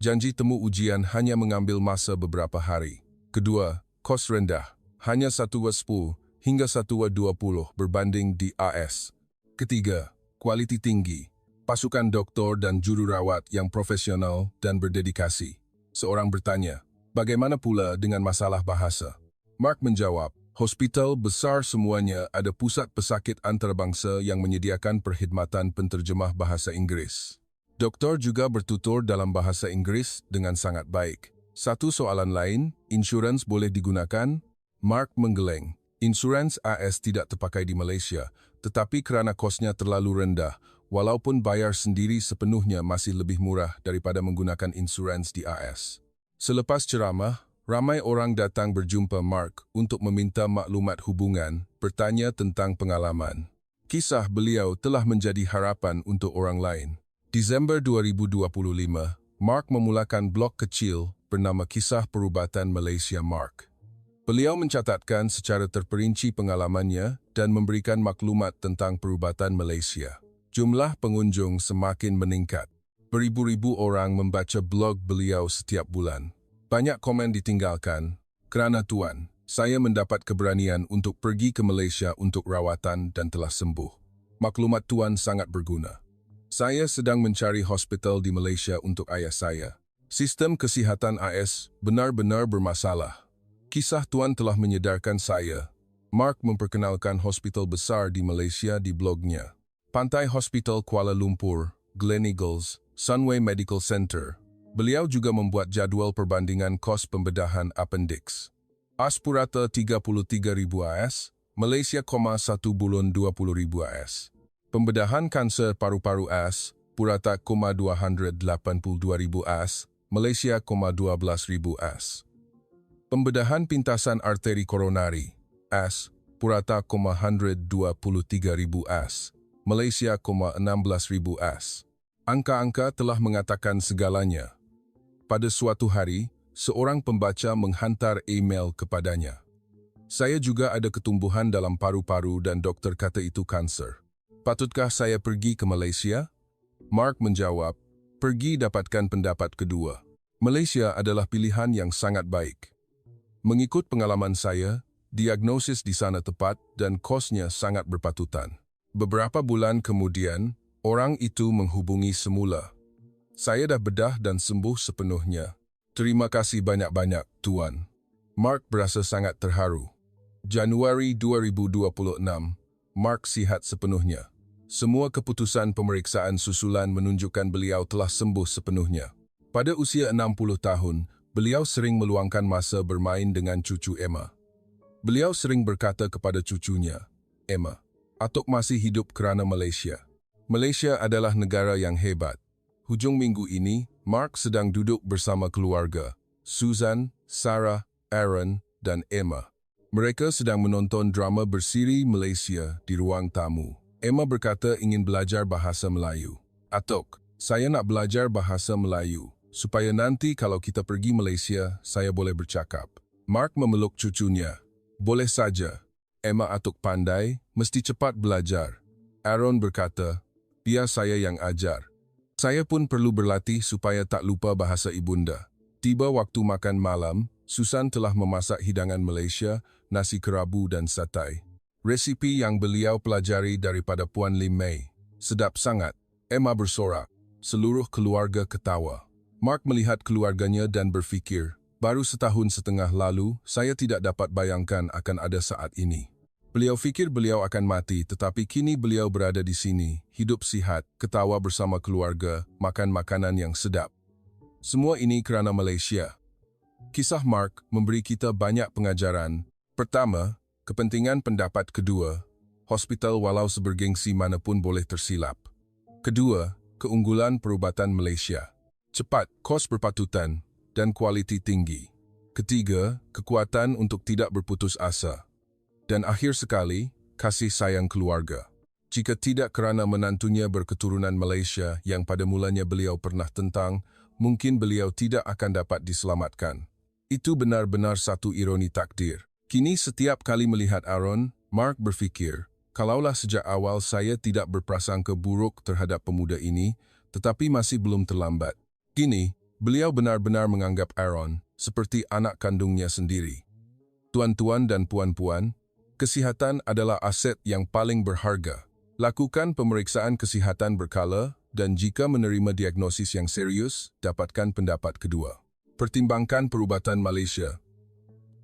Janji temu ujian hanya mengambil masa beberapa hari. Kedua, kos rendah. Hanya 1/10 hingga 1/20 berbanding di AS. Ketiga, kualiti tinggi. Pasukan doktor dan jururawat yang profesional dan berdedikasi. Seorang bertanya, bagaimana pula dengan masalah bahasa? Mark menjawab, hospital besar semuanya ada pusat pesakit antarabangsa yang menyediakan perkhidmatan penterjemah bahasa Inggeris. Doktor juga bertutur dalam bahasa Inggeris dengan sangat baik. Satu soalan lain, insurans boleh digunakan? Mark menggeleng. Insurans AS tidak terpakai di Malaysia, tetapi kerana kosnya terlalu rendah, walaupun bayar sendiri sepenuhnya masih lebih murah daripada menggunakan insurans di AS. Selepas ceramah, ramai orang datang berjumpa Mark untuk meminta maklumat hubungan, bertanya tentang pengalaman. Kisah beliau telah menjadi harapan untuk orang lain. Disember 2025, Mark memulakan blog kecil bernama Kisah Perubatan Malaysia Mark. Beliau mencatatkan secara terperinci pengalamannya dan memberikan maklumat tentang perubatan Malaysia. Jumlah pengunjung semakin meningkat. Beribu-ribu orang membaca blog beliau setiap bulan. Banyak komen ditinggalkan, kerana Tuan, saya mendapat keberanian untuk pergi ke Malaysia untuk rawatan dan telah sembuh. Maklumat Tuan sangat berguna. Saya sedang mencari hospital di Malaysia untuk ayah saya. Sistem kesihatan AS benar-benar bermasalah. Kisah Tuan telah menyedarkan saya. Mark memperkenalkan hospital besar di Malaysia di blognya. Pantai Hospital Kuala Lumpur, Gleneagles, Sunway Medical Center. Beliau juga membuat jadual perbandingan kos pembedahan appendix. AS purata 33,000 AS, Malaysia, 1,20,000 AS. Pembedahan kanser paru-paru AS, purata, 282,000 AS, Malaysia, 12,000 AS. Pembedahan pintasan arteri koronari, AS, purata, 123,000 AS, Malaysia, 16,000 AS. Angka-angka telah mengatakan segalanya. Pada suatu hari, seorang pembaca menghantar email kepadanya. Saya juga ada ketumbuhan dalam paru-paru dan doktor kata itu kanser. Patutkah saya pergi ke Malaysia? Mark menjawab, pergi dapatkan pendapat kedua. Malaysia adalah pilihan yang sangat baik. Mengikut pengalaman saya, diagnosis di sana tepat dan kosnya sangat berpatutan. Beberapa bulan kemudian, orang itu menghubungi semula. Saya dah bedah dan sembuh sepenuhnya. Terima kasih banyak-banyak, Tuan. Mark berasa sangat terharu. Januari 2026, Mark sihat sepenuhnya. Semua keputusan pemeriksaan susulan menunjukkan beliau telah sembuh sepenuhnya. Pada usia 60 tahun, beliau sering meluangkan masa bermain dengan cucu Emma. Beliau sering berkata kepada cucunya, Emma, Atok masih hidup kerana Malaysia. Malaysia adalah negara yang hebat. Hujung minggu ini, Mark sedang duduk bersama keluarga, Susan, Sarah, Aaron, dan Emma. Mereka sedang menonton drama bersiri Malaysia di ruang tamu. Emma berkata ingin belajar bahasa Melayu. Atok, saya nak belajar bahasa Melayu, supaya nanti kalau kita pergi Malaysia, saya boleh bercakap. Mark memeluk cucunya. Boleh saja. Emma atuk pandai, mesti cepat belajar. Aaron berkata, biar saya yang ajar. Saya pun perlu berlatih supaya tak lupa bahasa ibunda. Tiba waktu makan malam, Susan telah memasak hidangan Malaysia, nasi kerabu dan satai. Resipi yang beliau pelajari daripada Puan Lim Mei. Sedap sangat. Emma bersorak. Seluruh keluarga ketawa. Mark melihat keluarganya dan berfikir, baru setahun setengah lalu, saya tidak dapat bayangkan akan ada saat ini. Beliau fikir beliau akan mati, tetapi kini beliau berada di sini, hidup sihat, ketawa bersama keluarga, makan makanan yang sedap. Semua ini kerana Malaysia. Kisah Mark memberi kita banyak pengajaran. Pertama, kepentingan pendapat. Kedua, hospital walau sebergengsi manapun boleh tersilap. Kedua, keunggulan perubatan Malaysia. Cepat, kos berpatutan, dan kualiti tinggi. Ketiga, kekuatan untuk tidak berputus asa. Dan akhir sekali, kasih sayang keluarga. Jika tidak kerana menantunya berketurunan Malaysia yang pada mulanya beliau pernah tentang, mungkin beliau tidak akan dapat diselamatkan. Itu benar-benar satu ironi takdir. Kini setiap kali melihat Aaron, Mark berfikir, kalaulah sejak awal saya tidak berprasangka buruk terhadap pemuda ini, tetapi masih belum terlambat. Kini, beliau benar-benar menganggap Aaron seperti anak kandungnya sendiri. Tuan-tuan dan puan-puan, kesihatan adalah aset yang paling berharga. Lakukan pemeriksaan kesihatan berkala dan jika menerima diagnosis yang serius, dapatkan pendapat kedua. Pertimbangkan perubatan Malaysia.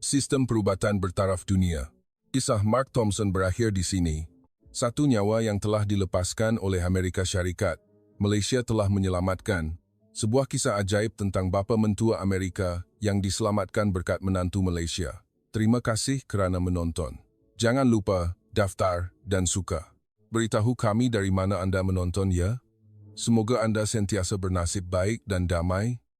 Sistem perubatan bertaraf dunia. Kisah Mark Thompson berakhir di sini. Satu nyawa yang telah dilepaskan oleh Amerika Syarikat. Malaysia telah menyelamatkan. Sebuah kisah ajaib tentang bapa mentua Amerika yang diselamatkan berkat menantu Malaysia. Terima kasih kerana menonton. Jangan lupa daftar dan suka. Beritahu kami dari mana anda menonton ya. Semoga anda sentiasa bernasib baik dan damai.